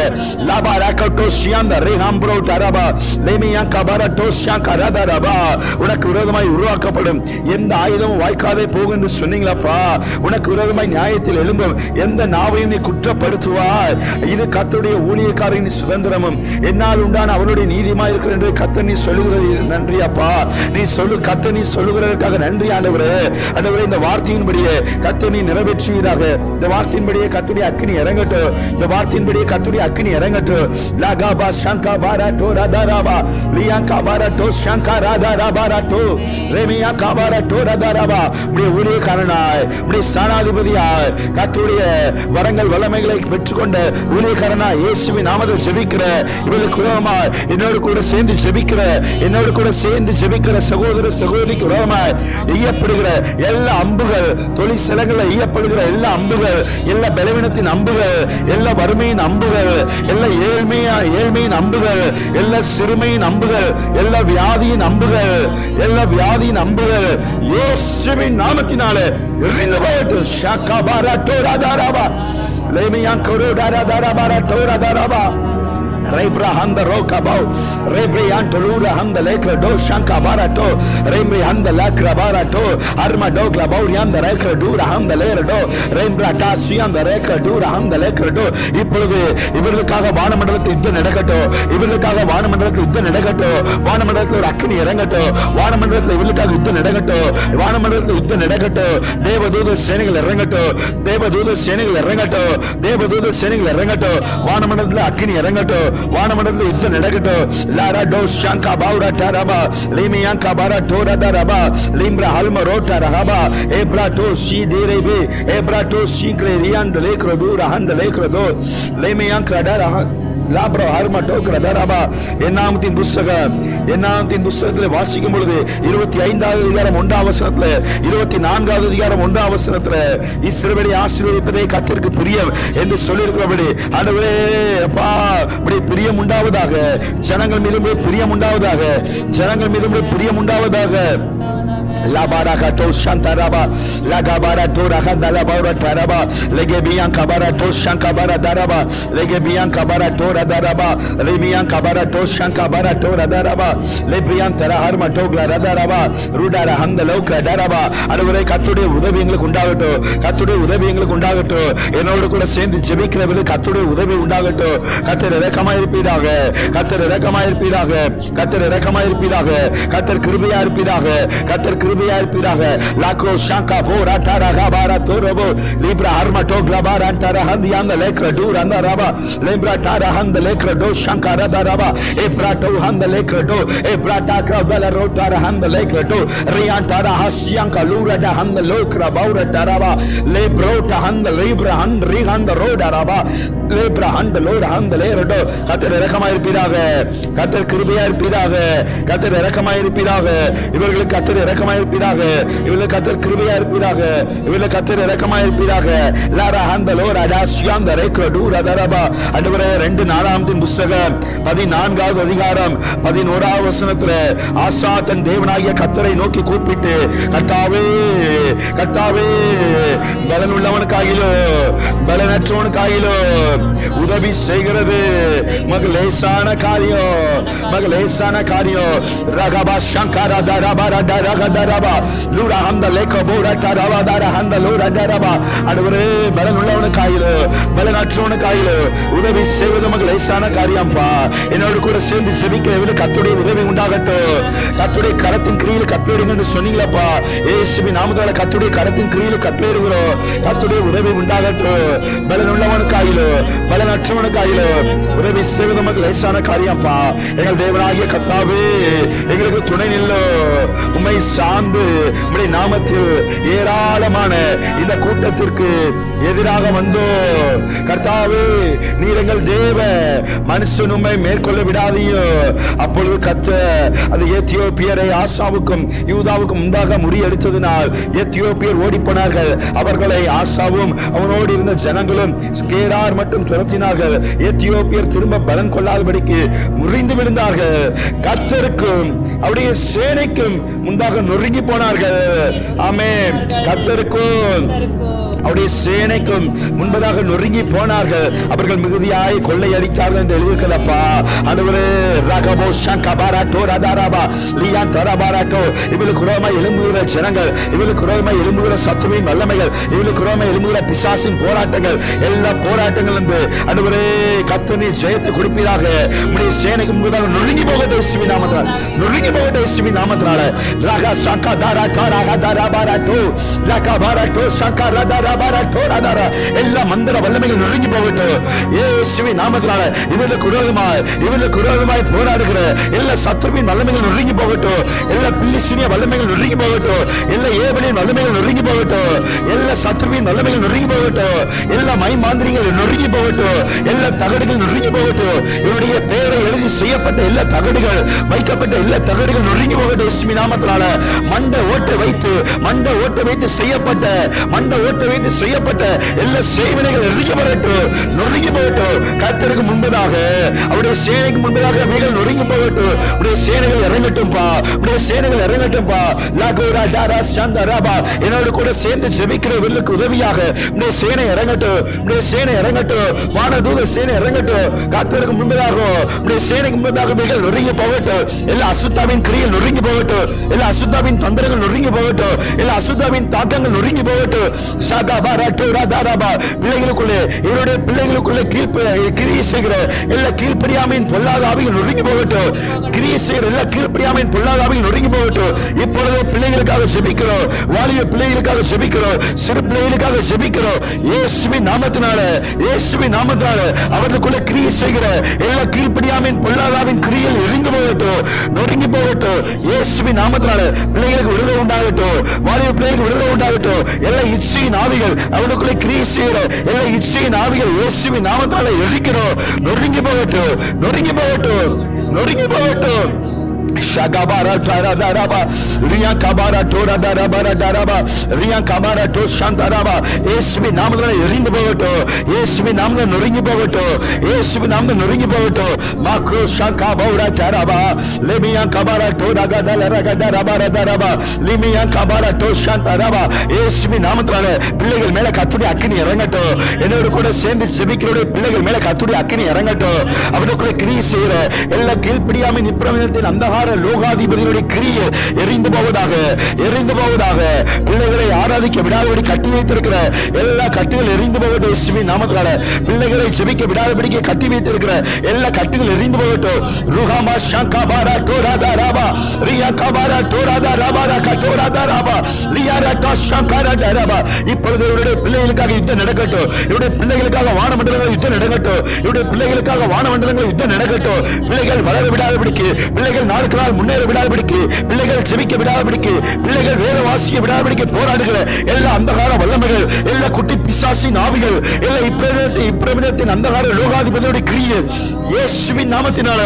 லாபா ராகட்டோ ஷியாந்த ரேஹாம்ப்ரோ டாராபா லேமியா கபாரட்டோ ஷாங்கராதாரபா. உனக்கு விரோதமாய் உருவாக்கப்படும் எந்த ஆயுதமும் வாய்க்காதே போகும் என்று சொன்னீங்களப்பா. உனக்கு விரோதமாய் நியாயத்தில் எழும்பும் எந்த நாவையும் நீ குற்றப்படுத்துவார். இது கர்த்தருடைய ஊழியக்காரரின் சுதந்திரமும் என்னால் உண்டான அவருடைய நீதிமாய் இருக்கிற என்று கர்த்தர் நீ சொல்லுகிறது நன்றி அப்பா. நீ சொல்லு கர்த்தர் நீ சொல்லுகிறதற்காக நன்றி ஆண்டவரே. ஆண்டவரே, இந்த வார்த்தையின்படியே கர்த்தர் நீ நிறைவேற்றுவீராக. இந்த வார்த்தையின்படியே கர்த்தருடைய அக்கினி இறங்கட்டும். இந்த வார்த்தையின்படியே கர்த்தருடைய அக்கினி இறங்கட்டும். லகாபா ஷங்கா பாராட்டோ ராதாராபா லியாங்கா பாராட்டோ ஷங்கா ராதாராபாராட்டோ ரேமியா காபாராட்டோ ராதாராபா. உடைய ஊழியக்காரனாய், உடைய ஸ்தானாதிபதியாய், கர்த்தருடைய வரங்கள் வல்லமைகளை பெற்றுக்கொண்ட ஊழியக்காரனாய் இயேசுவின் நாமத்தில் ஜெபிக்கிற இவர்களுக்கு விரோதமாய் என்னோடு கூட சேர்ந்து ஜெபிக்கிற சகோதர சகோதரிக்கு விரோதமாய் எய்யப்படுகிற எல்லா அம்புகள், தொழில் சிலங்களை எய்யப்படுகிற எல்லா அம்புகள், எல்லா பலவீனத்தின் அம்புகள், எல்லா வறுமையின் அம்புகள், எல்லா ஏழ்மையின் அம்புகள், எல்லா சிறுமையின் அம்புகள், எல்லா வியாதியின் அம்புகள் இயேசுவின் நாமத்தினாலே எரிந்து போகட்டும். ஷாகாபாராட்டோ ராதாராபா லேமியாங்கரோ ராதாராபாராட்டோ ராதாராபா Rebrahanda Rokabau, Rebriantolura Handa Lekra Do Shanka Barato, Rembri Handa Lakra Barato, Armadogla Baurianda Rekra Dura Handa Lerdo, Rembrata Sianda Rekra Dura Handa Lekra Do. இப்பொழுது இவர்களுக்காக வானமண்டலத்தில் யுத்தம் நடக்கட்டும். இவர்களுக்காக வானமண்டலத்தில் யுத்தம் நடக்கட்டும். வானமண்டலத்தில் ஒரு அக்கினி இறங்கட்டும். வானமண்டலத்தில் இவர்களுக்காக யுத்தம் நடக்கட்டும். வானமண்டலத்தில் யுத்தம் நடக்கட்டும். தேவதூத சேனைகள் இறங்கட்டும். தேவதூத சேனைகள் இறங்கட்டும். தேவதூத சேனைகள் இறங்கட்டும். வானமண்டலத்தில் அக்கினி இறங்கட்டும். வானமண்டலத்தில் யுத்தம் நடக்கட்டும். லாரா டோஸ் ஷாங்கா பவுரா டாராபா லேமியாங்கா பாரா டோரா தாராபா லிம்ரா ஹல்மா ரோட்டா ரஹாபா ஏப்ரா டோ ஷி தேரேபே ஏப்ரா டோ ஷீக்ரே ரியாண்ட் லேக்ரோ தூரா ஹண்ட் லேக்ரோ தோ லேமியாங்கா டாரா லாப்ரோ ஹர்மா டோக்ரா தாராபா. என்னாமத்தின் புஸ்தகத்தில் வாசிக்கும் பொழுது 25வது அதிகாரம் 1ஆம் வசனத்தில் 24வது அதிகாரம் 1ஆம் வசனத்தில் இஸ்ரவேலை ஆசீர்வதிப்பதே கர்த்தருக்கு பிரியம் என்று சொல்லியிருக்கிறபடி ஆண்டவரே அப்பா உம்முடைய பிரியம் உண்டாவதாக. ஜனங்கள் மீது பிரியம் உண்டாவதாக. ஜனங்கள் மீது பிரியம் உண்டாவதாக. Labarakato Shantaraba, Lagabarato Rahanda Labara Taraba, Legebian Kabarato Shankabara Daraba, Legebian Kabarato Radaraba, Lebian Kabarato Shankabarato Radaraba, Lebian Taraharma Togla Radaraba, Rudara Handaloka Daraba, Adore Katude Udabi Kundagato, Katude Udabi Kundagato, Enodukula Saint Jebik, Katude Udabi Undagato, Katere Rekamai Pidage, Katere Rekamai Pidage, Katere Rekamai Pidage, Kater Kribia Pidage, Kater Kribia Pidage, Lako Shanka Pora Taragabara Torobo, Libra Harmato Glabara Tarahandi and the Lekra Dur and the Raba, Libra Tarahan the Lekra Do Shankara Daraba, Ebrato Hand the Lekra Do, Ebrata Kravdala Rotarahan the Lekra Do, Riantara Hasyanka Lura Dahan the Lokra Baura Taraba, Lebrota Hand the Libra Hand Rihan the Road Araba, Lebra Hand the Lord Hand the Lerado, Kater Rekamai Pidage, Kater Kribia Pidage, Kater Rekamai Pidage, you will Kater Rekamai Pidage, you will Kater Kribia Pidage, you will Kater Rekamai Pidage, Lara Hand the Lord Adasyan the Rekra Dura Daraba, and over Rend Naram in Busaga, Padinan Gaz Rigaram, Padinora was Senatre, Asat and Devanaya Katare Noki Kupite, Katave, Balanulaman Kagilo, பலனற்றவனுக்காயிலும் உதவி செய்கிறது. மகளேசான காரியம், மகளேசான காரியம். ரகபா சங்கர தரபா ரகதரபா லூரா ஹந்த லேகபோரா தரபா தர ஹந்த லூரா தரபா. ஆண்டவரே, பலன் உள்ளவனுக்காயிலும் பலனற்றவனுக்காயிலும் உதவி செய்வது மகளேசான காரியம்பா. என்னோடு கூட சேர்ந்து செபிக்கிற கர்த்தருடைய உதவி உண்டாகட்டும். கர்த்தருடைய கரத்தின் கிரியில் கட்டளையிடுங்கன்னு சொன்னீங்களப்பா. இயேசுவின் நாமத்தால கர்த்தருடைய கரத்தின் கிரியில் கட்டளையிடுகிறோம். கர்த்தருடைய உதவி உண்டாகட்டும். பலன் உள்ளவனுக்காயிலும் பலனற்றவனுக்காயிலும் உதவி செய்வது மகளேசான காரியம்பா. எங்கள் தேவனாகிய கர்த்தாவே, எங்களுக்கு துணை நில்லோ. உம்மை சார்ந்து உம்முடைய நாமத்தில் ஏராளமான இந்த கூட்டத்திற்கு எதிராக வந்தோ கர்த்தாவே, நீர் எங்கள் தேவ, மனுஷன் உம்மை மேற்கொள்ள விடாதீயோ. அப்பொழுது கர்த்தர் அது எத்தியோப்பியரை ஆசாவுக்கும் யூதாவுக்கும் முன்பாக முறியடித்ததினால் எத்தியோப்பியர் ஓடி போனார்கள். அவர்களை ஆசாவும் அவனோடு இருந்த ஜனங்களும் கேரார் மட்டும் துரத்தினார்கள். எத்தியோப்பியர் திரும்ப பலன் கொள்ளாதபடிக்கு முறிந்து விழுந்தார்கள். கர்த்தருக்கும் அவருடைய சேனைக்கும் முன்பாக நொறுங்கி போனார்கள். ஆமென். கர்த்தருக்கும் அவருடைய சேனைக்கும் முன்பதாக நொறுங்கி போனார்கள். அவர்கள் மிகுதியாய் கொள்ளையடித்தார்கள் என்று எழுதியிருக்கிறதப்பா. ஆண்டவரே, ரகபோ சங்கபாராட்டோ ரதாராபா லியான் தரபாராட்டோ. இவளுக்கு ரோமாய் எழும்புகிற ஜனங்கள், இவளுக்கு ரோமாய் எழும்புகிற சத்துருவின் வல்லமைகள், இவளுக்கு ரோமாய் எழும்புகிற பிசாசின் போராட்டங்கள், எல்லா போராட்டங்கள் இருந்து ஆண்டவரே கர்த்தர் ஜெயத்தை கொடுப்பீராக. உம்முடைய சேனைக்கு முன்பதாக நொறுங்கி போகட்டும் இயேசுவின் நாமத்தினால், நொறுங்கி போகட்டும் இயேசுவின் நாமத்தினால. ரக சங்கதாராட்டோ ரகதாராபாராட்டோ ரகபாராட்டோ சங்கரதாரா எல்லா மந்திர வல்லமைகள் நொறுங்கி போகட்டும் இயேசுவின் நாமத்தினால. இவர்களுக்கு விரோதமாய் போராடுகிற எல்லா சத்துருவின் வல்லமைகள் நொறுங்கி போகட்டும். எல்லா பில்லிசூனிய வல்லமைகள் நொறுங்கி போகட்டும். எல்லா ஏவலின் வல்லமைகள் நொறுங்கி போகட்டும். எல்லா சத்துருவின் வல்லமைகள் நொறுங்கி போகட்டும். எல்லா மைமாந்திரிகள் நொறுங்கி போகட்டும். எல்லா தகடுகள் நொறுங்கி போகட்டும். இவருடைய பெயரை எழுதி செய்யப்பட்ட எல்லா தகடுகள், வைக்கப்பட்ட எல்லா தகடுகள் நொறுங்கி போகட்டும் இயேசுவின் நாமத்தினால. மண்டை ஓட்டை வைத்து செய்யப்பட்ட எல்லா செய்வினைகள் நொறுங்கி போகட்டும். கர்த்தருக்கு முன்பதாக, அவருடைய சேனைக்கு முன்பதாக அவைகள் நொறுங்கி போகட்டும். உடைய சேனைகள் இறங்கட்டும்பா, உடைய சேனைகள் இறங்கட்டும்பா. லாகோரா டாரா சந்தராபா. என்னோடு கூட சேர்ந்து ஜெபிக்கிறவர்களுக்கு உதவியாக உடைய சேனை இறங்கட்டும், உடைய சேனை இறங்கட்டும். வானதூத சேனை இறங்கட்டும். கர்த்தருக்கு முன்பதாக, உடைய சேனைக்கு முன்பதாக அவைகள் நொறுங்கி போகட்டும். எல்லா அசுத்தாவின் கிரியல் நொறுங்கி போகட்டும். எல்லா அசுத்தாவின் தந்திரங்கள் நொறுங்கி போகட்டும். எல்லா அசுத்தாவின் தாக்கங்கள் நொறுங்கி போகட்டும். பிள்ளைகளுக்குள்ளே, இவருடைய பிள்ளைகளுக்குள்ளே கிரியை செய்கிற எல்லா கீழ்ப்படியாமையின் பொல்லாத ஆவிகள் நொறுங்கி போகட்டும். கிரியை செய்கிற எல்லா கீழ்ப்படியாமையின் பொல்லாத ஆவிகள் நொறுங்கி போகட்டும். இப்பொழுது பிள்ளைகளுக்காக ஜெபிக்கிறோம், வாலிப பிள்ளைகளுக்காக ஜெபிக்கிறோம், சிறு பிள்ளைகளுக்காக ஜெபிக்கிறோம். இயேசுவின் நாமத்தினால, இயேசுவின் நாமத்தினால அவர்களுக்குள்ளே கிரியை செய்கிற எல்லா கீழ்ப்படியாமையின் பொல்லாதாவின் கிரியில் எரிந்து போகட்டும், நொறுங்கி போகட்டும். இயேசுவின் நாமத்தினால பிள்ளைகளுக்கு விடுதலை உண்டாகட்டும், வாலிப பிள்ளைகளுக்கு விடுதலை உண்டாகட்டும். எல்லா இச்சையின் ஆவிகள், அவனுக்குள்ளே கிரியை செய்கிற எல்லா இச்சையின் ஆவிகள் இயேசுவின் நாமத்தால எரிக்கிறோம். நொறுங்கி போகட்டும், நொறுங்கி போகட்டும், நொறுங்கி போகட்டும். Shagabara Taradaraba, Rian Kabara Tora Darabara Daraba, Rian Kabara to Shantaraba, Esmi Namla Ringo Boto, Esmi Namla Noringi Boto, Esmi Namla Noringi Boto, Makro Shankabora Taraba, Lemian Kabara Tora Gadalaraba Daraba, Limian Kabara to Shantaraba, Esmi Namla, Pillagal Mela Katuri Akini Rangato, and you could send the civic Pillagal Mela Katuri Akini Rangato, Abdul Kris, Ella Gilpriam in Prominent and the லோகாதிபதிகளுடைய கிரியை எரிந்து போவதாக, எரிந்து போவதாக. பிள்ளைகளை ஆராதிக்க விடாதபடி கட்டி வைத்திருக்கிற எல்லா கட்டுகள் எரிந்து போகட்டும் இயேசுவின் நாமத்தினால. பிள்ளைகளை செபிக்க விடாதபடிக்கு கட்டி வைத்திருக்கிற எல்லா கட்டுகள் எரிந்து போகட்டும். ருஹாமா ஷங்கபாரா டோராதா ராபா ரியா கபாரா டோராதா ராபா கட்டோராதா ராபா லியாரா கஷங்கரா ராபா. இப்பொழுது இவருடைய பிள்ளைகளுக்காக யுத்தம் நடக்கட்டும், இவருடைய பிள்ளைகளுக்காக வானமண்டலங்கள் யுத்தம் நடக்கட்டும், இவருடைய பிள்ளைகளுக்காக வானமண்டலங்கள் யுத்தம் நடக்கட்டும். பிள்ளைகள் வளர விடாதபடிக்கு, பிள்ளைகள் நாளுக்கு நாள் முன்னேற விடாதபடிக்கு, பிள்ளைகள் செபிக்க விடாதபடிக்கு, பிள்ளைகள் வேத வாசிக்க விடாதபடிக்கு போராடுகிற எல்லா அந்தகார வல்லமைகள், எல்லா குட்டி பிசாசின் ஆவிகள், எல்லா இப்பிரமிதத்தின் அந்தகார லோகாதிபதியுடைய கிரியை இயேசுவின் நாமத்தினால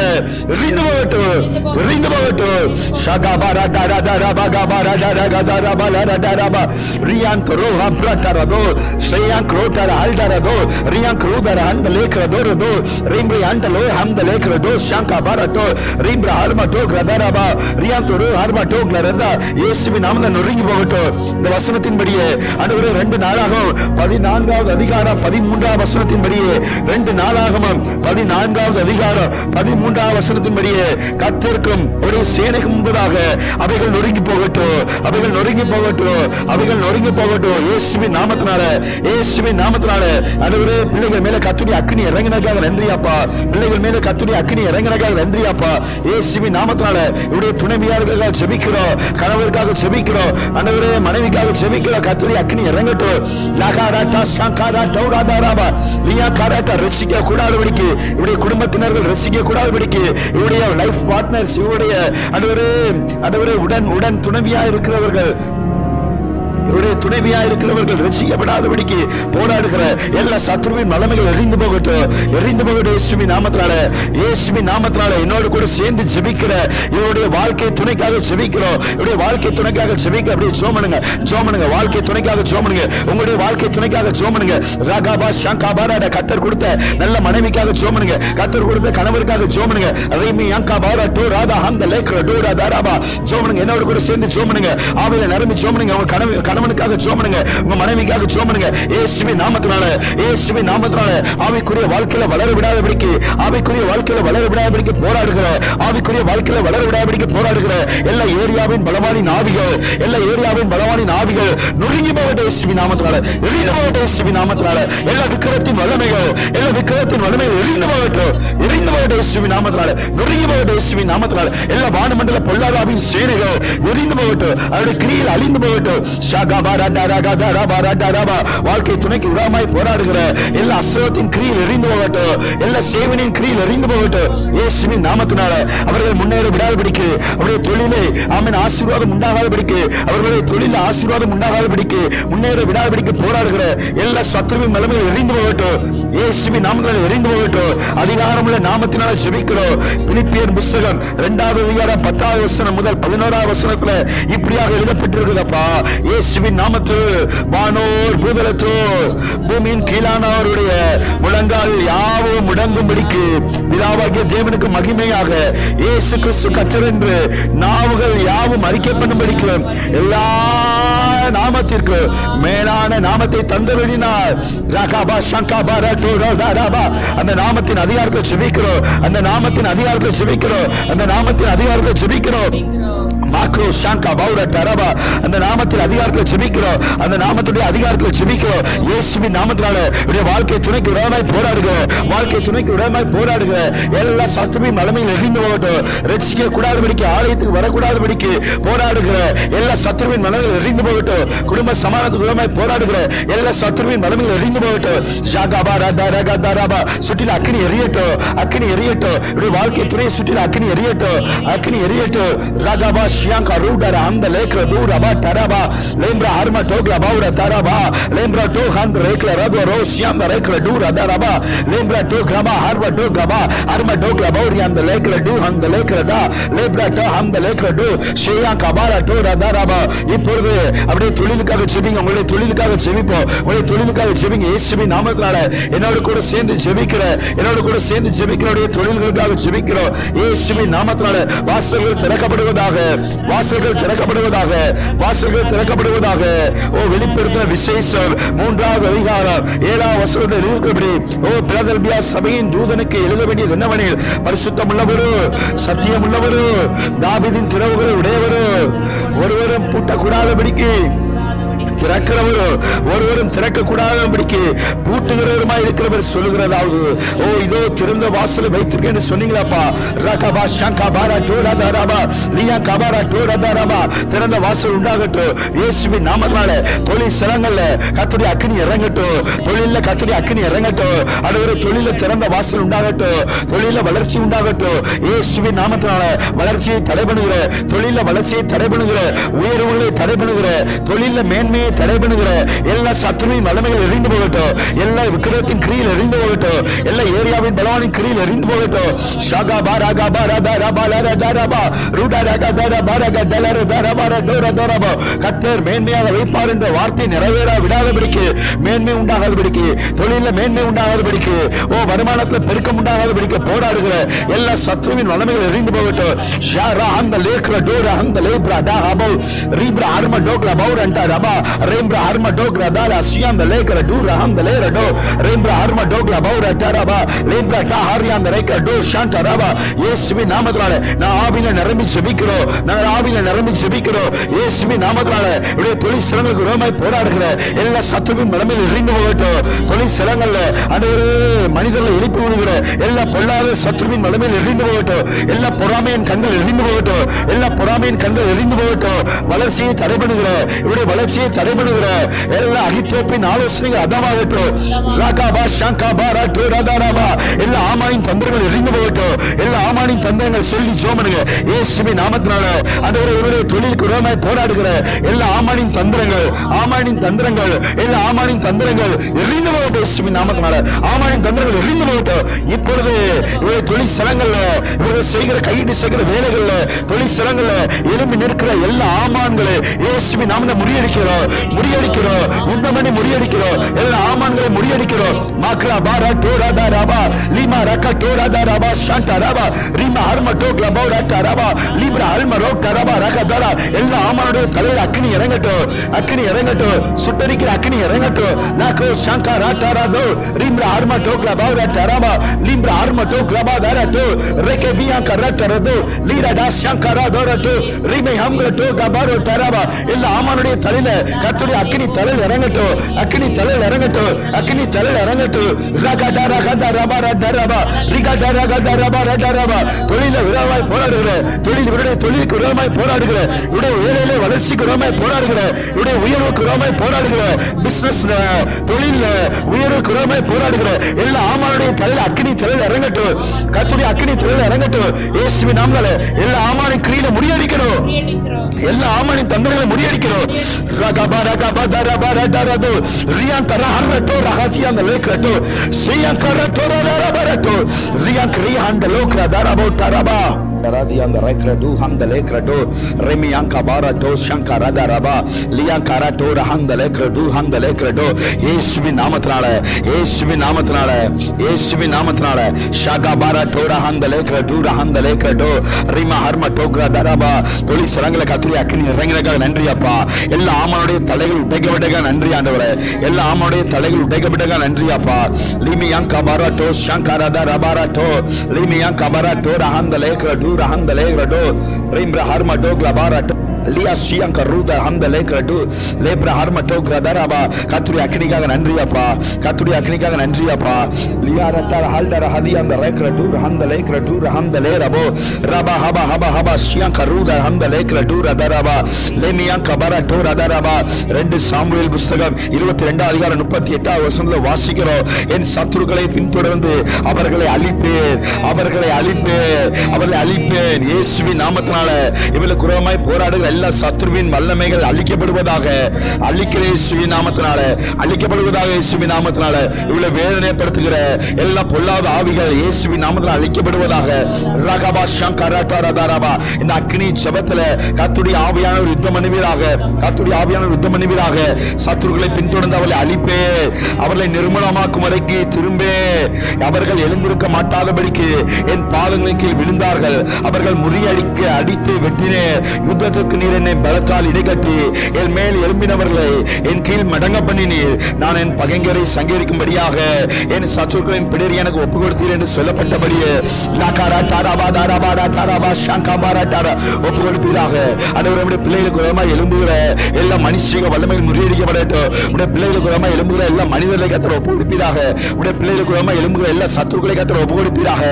எரிந்து போகட்டும், எரிந்து போகட்டும். ஷகபாரா டரடரா பகபாரா டரகதரா பலரடரா ரியான் ரோஹா பிரட்டரதோ ஷையான் க்ரோட்டர அல்டரதோ ரியான் க்ரூதர அந்த லேக்ரதோ ரிம்ரி அண்டலோ ஹம்த லேக்ரதோ ஷங்கபாரதோ ரிம்ர ஹர்மட்டோ கிரதரபா ரியான் தொரு ஹர்மட்டோ கிரதா. இயேசுவின் நாமத்தில் நொறுங்கி போகட்டும். இந்த வசனத்தின்படியே ஆண்டவரே 2 நாளாகவும் 14வது அதிகாரம் 13ஆம் வசனத்தின்படியே 2 நாளாகமம் 14வது அதிகாரம் 13ஆம் வசனத்தின்படியே கர்த்தருக்கும் அவருடைய சேனைக்கும் முன்பதாக அவைகள் நொறுங்கி போகட்டும், அவைகள் நொறுங்கி போகட்டும், அவைகள் நொறுங்கி போகட்டும். இயேசுவின் நாமத்தினால, இயேசுவின் நாமத்தினால ஆண்டவரே, பிள்ளைகள் மேல கர்த்தருடைய அக்கினி இறங்கினதுக்காக நன்றி அப்பா. பிள்ளைகள் மேல கர்த்தருடைய அக்கினி இறங்கினதுக்காக நன்றி அப்பா. இயேசுவின் நாமத்தினால இவருடைய துணைவியாருக்காக ஜெபிக்கிறோம், கணவருக்காக ஜெபிக்கிறோம், ஆண்டவரே மனைவிக்காக ஜெபிக்கிறோம். கர்த்தருடைய அக்கினி இறங்கட்டும். லகாராட்டா சங்காரா டௌராதாராபா லியா காராட்டா ரட்சிக்க கூடாதபடிக்கு, இவருடைய குடும்பத்தினர்கள் ரட்சிக்க கூடாதபடிக்கு, இவருடைய லைஃப் பார்ட்னர்ஸ், இவருடைய ஆண்டவரே உடன் துணைவியா இருக்கிறவர்கள், இவருடைய துணைவியா இருக்கிறவர்கள் ரட்சிக்கப்படாதபடிக்கு போராடுகிற எல்லா சத்துருவின் வல்லமைகள் எரிந்து போகட்டும், எரிந்து போகட்டும். இயேசுவின் நாமத்தினால, இயேசுவின் நாமத்தினால என்னோடு கூட சேர்ந்து ஜெபிக்கிற இவருடைய வாழ்க்கை துணைக்காக ஜெபிக்கிறோம். இவருடைய வாழ்க்கை துணைக்காக ஜெபிக்க அப்படியே ஜோமனுங்க, ஜோமனுங்க. வாழ்க்கை துணைக்காக ஜோமனுங்க, உங்களுடைய வாழ்க்கை துணைக்காக ஜோமனுங்க. ராகாபா ஷங்காபாரா கர்த்தர் கொடுத்த நல்ல மனைவிக்காக ஜோமனுங்க, கர்த்தர் கொடுத்த கணவருக்காக ஜோமனுங்க. ரீமி யங்காபாரா டோ ராதா ஹந்த லேக்ர டோரா தாராபா ஜோமனுங்க. என்னோடு கூட சேர்ந்து ஜோமனுங்க, ஆவியில நிரம்பி ஜோமனுங்க. உங்க கணவனுக்காக ஜெபம்னுங்க, உங்க மனைவிக்காக ஜெபம்னுங்க. இயேசுவின் நாமத்தினால, இயேசுவின் நாமத்தினால ஆவிக்குரிய வாழ்க்கையில வளர விடாதபடிக்கு, ஆவிக்குரிய வாழ்க்கையில வளர விடாதபடிக்கு போராடுகிற, ஆவிக்குரிய வாழ்க்கையில வளர விடாதபடிக்கு போராடுகிற எல்லா ஏரியாவின் பலவானின் ஆவிகள், எல்லா ஏரியாவின் பலவானின் ஆவிகள் நொறுங்கி போகட்டும் இயேசுவின் நாமத்தினால, எரிந்து போகட்டும் இயேசுவின் நாமத்தினால. எல்லா விக்கிரத்தின் வல்லமைகள், எல்லா விக்கிரத்தின் வல்லமைகள் எரிந்து போகட்டும், எரிந்து போகட்டும் இயேசுவின் நாமத்தினால, நொறுங்கி போகட்டும் இயேசுவின் நாமத்தினால. எல்லா வானமண்டல பொல்லாதாவின் சேனைகள் எரிந்து போகட்டும், அவருடைய கிரியில் அழிந்து போகட்டும். வாழ்க்கை துணைக்கு விடாமாய் போராடுகிற எல்லா அசுரத்தின் கிரியில் எரிந்து போகட்டும், எல்லா சேவனின் கிரியில் எரிந்து போகட்டும் இயேசுவின் நாமத்தினால. அவர்கள் முன்னேற விடாதபடிக்கு, அவருடைய தொழிலை ஆமென் ஆசீர்வாதம் உண்டாகாதபடிக்கு, அவர்களுடைய தொழில ஆசீர்வாதம் உண்டாகாதபடிக்கு, முன்னேற விடாதபடிக்கு போராடுகிற எல்லா சத்துருவின் நிலைமையில் எரிந்து போகட்டும் இயேசுவின் நாமத்தினால் எரிந்து போகட்டும். அதிகாரமுள்ள நாமத்தினால் ஜெபிக்கிறோம். பிலிப்பியர் புத்தகம் 2வது அதிகாரம் 10வது வசனம் முதல் 11வது வசனத்துல இப்படியாக எழுதப்பட்டிருக்குதப்பா. இயேசுவின் நாமத்தில் வானோர் பூதலத்தோர் பூமியின் கீழானவருடைய முழங்கால் யாவும் முடங்கும்படிக்கு பிதாவாகிய தேவனுக்கு மகிமையாக இயேசு கிறிஸ்து கர்த்தர் என்று நாவுகள் யாவும் அறிக்கை பண்ணும்படிக்கு எல்லா நாமத்திற்கு மேலான நாமத்தை தந்தருளினார். அந்த நாமத்தின் அதிகாரத்தில் ஜெபிக்கிறோம், அந்த நாமத்தின் அதிகாரத்தில் ஜெபிக்கிறோம், அந்த நாமத்தின் அதிகாரத்தில் ஜெபிக்கிறோம். மாக்ரோ ஷாங்கா பௌரா டரபா அந்த நாமத்தில் அதிகாரத்தில் ஜெபிக்கிறோம், அந்த நாமத்துடைய அதிகாரத்தில் ஜெபிக்கிறோம். இயேசுவின் நாமத்தினால உடைய வாழ்க்கை துணைக்கு விரோதமாய் போராடுகிற, வாழ்க்கை துணைக்கு விரோதமாய் போராடுகிற எல்லா சத்துருவின் வல்லமையில் எரிந்து போகட்டும். ரட்சிக்க கூடாதபடிக்கு, ஆலயத்துக்கு வரக்கூடாதபடிக்கு போராடுகிற எல்லா சத்துருவின் வல்லமையில் எரிந்து போகட்டும். குடும்ப சமாதானத்துக்கு விரோதமாய் போராடுகிற எல்லா சத்துருவின் வல்லமையில் எரிந்து போகட்டும். ஷாகாபா ராதா ரகா தாராபா சுற்றில அக்கினி எரியட்டும், அக்கினி எரியட்டும். உடைய வாழ்க்கை துணையை சுற்றில அக்கினி எரியட்டும், அக்கினி எரியட்டும். ராகாபா ஷியாங்கா ரூடரா அந்த லேக்ர தூரபா டரபா லேம்ப்ரா ஆர்மா டோக்லா பௌரா தரபா லேம்ப்ரா டோ ஹான் ரேக்ல ரதோ ரோஷியாம் ரேக்ல டூரா தரபா லேம்ப்ரா டோக்லா ஹார்மா டோக்லா ஆர்மா டோக்லா பௌரி அந்த லேக்ல டூ அந்த லேக்ல தா லேப்ரா டோ அந்த லேக்ல டூ ஷியாங்கா பாரா டோரா தரபா. இப்பொழுது அப்படியே தொழிலுக்காக ஜெபிங்க, உங்களுடைய தொழிலுக்காக ஜெபிப்போம், உங்களுடைய தொழிலுக்காக ஜெபிங்க. இயேசுவின் நாமத்தினால என்னோடு கூட சேர்ந்து ஜெபிக்கிற, என்னோடு கூட சேர்ந்து ஜெபிக்கிறோடைய தொழில்களுக்காக ஜெபிக்கிறோம். இயேசுவின் நாமத்தினால வாசல்கள் திறக்கப்படுவதாக, வாசல்கள் திறக்கப்படுவதாக, வாசல்கள் திறக்கப்படுவதாக. ஓ வெளிப்படுத்தின விசேஷம் 3வது அதிகாரம் 7வது வசனத்தில் இருக்கிறபடி, ஓ பிலதெல்பியா சபையின் தூதனுக்கு எழுத வேண்டியது என்னவெனில், பரிசுத்தம் உள்ளவரு, சத்தியம் உள்ளவரு, தாவீதின் திறவுகளை உடையவரு, ஒருவரும் பூட்டக்கூடாதபடிக்கு திறக்கிறவரும் ஒருவரும் திறக்க கூடாதபடிக்கு பூட்டுகிறவருமாய் இருக்கிறவர் சொல்லுகிறதாவது, ஓ இதோ திறந்த வாசலை வைத்திருக்கேன்னு சொன்னீங்களாப்பா. ரகபா ஷங்கா பாரா டோரா தாராபா லியா கபாரா டோரா தாராபா. திறந்த வாசல் உண்டாகட்டும் இயேசுவின் நாமத்தினால. தொழில் ஸ்தலங்கள்ல கர்த்தருடைய அக்கினி இறங்கட்டும், தொழில கர்த்தருடைய அக்கினி இறங்கட்டும். அடுத்த தொழில திறந்த வாசல் உண்டாகட்டும், தொழில வளர்ச்சி உண்டாகட்டும் இயேசுவின் நாமத்தினால. வளர்ச்சியை தடை பண்ணுகிற, தொழில வளர்ச்சியை தடை பண்ணுகிற, உயர்வுகளை தடை பண்ணுகிற, தொழில மேன்மையை தடை பண்ணுகிற எல்லா சத்துருவின் வல்லமைகள் எரிந்து போகட்டும், எல்லா விக்கிரத்தின் பலவானின் கிரியில் எரிந்து போகட்டும். எல்லா ஏரியாவின் பலவானின் கிரியில் எரிந்து போகட்டும். ஷாகா பாராகா பாராதா ரபாலர தரபா ருடரக தரபரக தலர தரபர டோர தரபா. கர்த்தர் மேன்மையாக வைப்பார் என்ற வார்த்தை நிறைவேற விடாதபடிக்கு, மேன்மை உண்டாகாதபடிக்கு, தொழில மேன்மை உண்டாகாதபடிக்கு, வருமானத்தில் பெருக்கம் உண்டாகாதபடிக்கு போராடுகிற எல்லா சத்துருவின் வல்லமைகள் எரிந்து போகட்டும். ஷாரா அந்த லேக்ர டோர அந்த லேப்ரா டா ஹபோ ரீப்ரா அர்ம டோக்ல பௌரண்டா ரபா ரேம்ரா அர்ம டோக்ல தால சியாந்த லேக்ர டூர அந்த லேர டோ ரேம்ரா அர்ம டோக்ல பௌரண்டா ரபா லேப்ரா டா ஹரியாந்த லேக்ர டோ ஷாண்டா ரபா. இயேசுவின் நாமத்தினால நான் ஆவியில நிரம்பி ஜெபிக்கிறோம். நாங்கள் ஆவியில நிரம்பி ஜெபிக்கிறோம். இயேசுவின் நாமத்தினால இவருடைய தொழில் ஸ்தலங்களுக்கு விரோதமாய் போராடுகிற எல்லா சத்துருவின் நிலைமையில் எரிந்து போகட்டும். தொழில் ஸ்தலங்கள்ல ஆண்டவரே மனிதர்களை எழுப்பி விடுகிற எல்லா பொல்லாத சத்துருவின் நிலைமையில் எரிந்து போகட்டும். எல்லா பொறாமையின் கண்கள் எரிந்து போகட்டும். எல்லா பொறாமையின் கண்கள் எரிந்து போகட்டும். வளர்ச்சியை தடைபடுகிற இவருடைய வளர்ச்சியை தடைபடுகிற எல்லா அகித்தோப்பின் ஆலோசனைகள் அதமாகட்டும். எல்லா ஆமானின் தந்திரங்கள் எரிந்து போகட்டும். எல்லா ஆமானின் தந்திரங்கள் சொல்லி ஜோமனுங்க இயேசுவின் நாமத்தினால ஆண்டவரே இவருடைய தொழிலுக்கு விரோதமாய் போராடுகிற எல்லா ஆமானின் தந்திரங்கள், ஆமானின் தந்திரங்கள், எல்லா ஆமானின் தந்திரங்கள் எரிந்து போகட்டும். இயேசுவின் நாமத்தினால ஆமானின் தந்திரங்கள் எரிந்து போகட்டும். இப்பொழுது இவருடைய தொழில் ஸ்தலங்கள்ல இவர்கள் செய்கிற கையிட்டு செய்கிற வேலைகள்ல தொழில் ஸ்தலங்கள்ல எழும்பி நிற்கிற எல்லா ஆமான்களை இயேசுவின் நாமத்தை முறியடிக்கிறோம், முறியடிக்கிறோம். இந்த மணி முறியடிக்கிறோம். எல்லா ஆமான்களை முறியடிக்கிறோம். மாக்ரா பாரா டோராதா ராபா லீமா ரக்கா டோராதா ராபா ஷாண்டா ராபா ரீமா ஹர்ம டோக்லா பௌராட்டா ராபா லீப்ரா ஹல்ம ரோக்டா ராபா ரக்கா தாரா. எல்லா ஆமானுடைய தலையில அக்கினி இறங்கட்டும், அக்கினி இறங்கட்டும். சுட்டரிக்கிற அக்கினி இறங்கட்டும். நாக்கோ ஷாங்கா ராட்டா ராதோ ரீம்ரா ஹர்ம டோக்லா பௌராட்டா ராபா லீப்ரா ஹர்ம டோக்லா பாதாரட்டோ ரெக்கே பியாங்கா ராட்டா ராதோ லீரா டா ஷாங்கா ராதோரட்டோ ரீமே ஹம்ல டோகா பாரோ தராபா. எல்லா ஆமானுடைய தலையில கர்த்தருடைய அக்கினி தலையில இறங்கட்டும், அக்கினி தலையில இறங்கட்டும், அக்கினி தலையில இறங்கட்டும். ரகா டரா கதா ரபா ரடரபா ரிகா டரா கதா ரபா ரடரபா. தொழில விரோதமாய் போராடுகிற, தொழில் இவருடைய தொழிலுக்கு விரோதமாய் போராடுகிற, இவருடைய வேலையில வளர்ச்சிக்கு விரோதமாய் போராடுகிற, இவருடைய உயர்வுக்கு விரோதமாய் போராடுகிற, பிசினஸ் தொழில உயர்வுக்கு விரோதமாய் போராடுகிற எல்லா ஆமானுடைய தலையில அக்கினி தலையில இறங்கட்டும். கர்த்தருடைய அக்கினி தலையில இறங்கட்டும். இயேசுவின் நாமத்தினால எல்லா ஆமானின் கிரியில முறியடிக்கணும். எல்லா ஆமானின் தந்திரங்களை முறியடிக்கிறோம். ரியான் தரா ஹர்ரட்டோ ரஹாத்தியான் லேக்ரட்டோ சியான் கரட்டோ ரபரட்டோ ரியான் கிரியான் லோக்ரா தரபோ தரபா Radianda rekradu handa lekradu remiyanka barato shankarada raba liyankarato handa lekradu handa lekradu. இயேசுவின் நாமத்தினால, இயேசுவின் நாமத்தினால, இயேசுவின் நாமத்தினால ஷாகா பராட்டோ ஹந்த lekradu handa lekradu ரிமா ஹர்ம டோக்ரா தரபா. தொழில் ஸ்தலங்களை கர்த்தருடைய அக்கினி இறங்கினதுக்காக நன்றி அப்பா. எல்லா ஆமானுடைய தலைகள் உடைக்கப்பட்டதுக்காக நன்றி ஆண்டவரே. எல்லா ஆமானுடைய தலைகள் உடைக்கப்பட்டதுக்காக நன்றி அப்பா. லிமியாங்கா பராட்டோ ஷாங்கரதா ரபாராட்டோ லிமியாங்கா பராட்டோ ஹந்த lekradu Handa legrado rimra harma dogla barat லியா சியாங்க ரூதா ஹந்த லேக்ரடு லேப்ரா ஹர்ம டோக்ரா தரபா. கர்த்தருடைய அக்கினிக்காக நன்றி அப்பா, கர்த்தருடைய அக்கினிக்காக நன்றி அப்பா. லியா ரட்டா ஹல்டர ஹதியாந்த லேக்ரடு ஹந்த லேக்ரடு ஹந்த லேரபோ ரபா ஹபா ஹபா ஹபா சியாங்க ரூதா ஹந்த லேக்ரடு ரதரபா லேமியாங்க பரட்டோ ரதரபா. 2 சாமுவேல் புத்தகம் 22 அதிகாரம் 38 வசனத்துல வாசிக்கிறோம். என் சத்துருக்களை பின்தொடர்ந்து அவர்களை அழிப்பேன், அவர்களை அழிப்பேன், அவர்களை அழிப்பேன். இயேசுவின் நாமத்தினால இவளுக்கு விரோதமாய் போராடுகிற எல்லா சத்துருவின் வல்லமைகள் அழிக்கப்படுவதாக, அழிக்கிற இயேசுவின் நாமத்தினால அழிக்கப்படுவதாக. இயேசுவின் நாமத்தினால இவ்வளவு வேதனைப்படுத்துகிற எல்லா பொல்லாத ஆவிகள் இயேசுவின் நாமத்தினால அழிக்கப்படுவதாக. ரகபா ஷங்கரட்டா ரதரபா. இந்த அக்னி ஜெபத்துல கர்த்தருடைய ஆவியானவர் யுத்தம் பண்ணுவீராக, கர்த்தருடைய ஆவியானவர் யுத்தம் பண்ணுவீராக. சத்துருக்களை பின்தொடர்ந்து அவர்களை அழிப்பே, அவர்களை நிர்மூலமாக்கும் வரைக்கு திரும்பே. அவர்கள் எழுந்திருக்க மாட்டாதபடிக்கு என் பாதங்களின் கீழ் விழுந்தார்கள். அவர்கள் முறியடிக்க அடித்து வெட்டினே. யுத்தத்துக்கு நீர் என்னை பலத்தால் இடைக்கட்டி என் மேல் எழும்பினவர்களை என் கீழ் மடங்க பண்ணினீர். நான் என் பகைஞரை சங்கரிக்கும்படியாக என் சத்துருக்களின் பிடரி எனக்கு ஒப்பு கொடுத்தீர் என்று சொல்லப்பட்டபடியே ஒப்பு கொடுப்பீராக. நம்முடைய பிள்ளைகளுக்கு விரோதமாக எழும்புகிற எல்லா மனுஷிக வல்லமைகள் முறியடிக்கப்படட்டும். உடைய பிள்ளைகளுக்கு விரோதமாக எழும்புகிற எல்லா மனிதர்களை கர்த்தர் ஒப்பு கொடுப்பீராக. உடைய பிள்ளைகளுக்கு விரோதமாக எழும்புகிற எல்லா சத்துருக்களை கர்த்தர் ஒப்பு கொடுப்பீராக.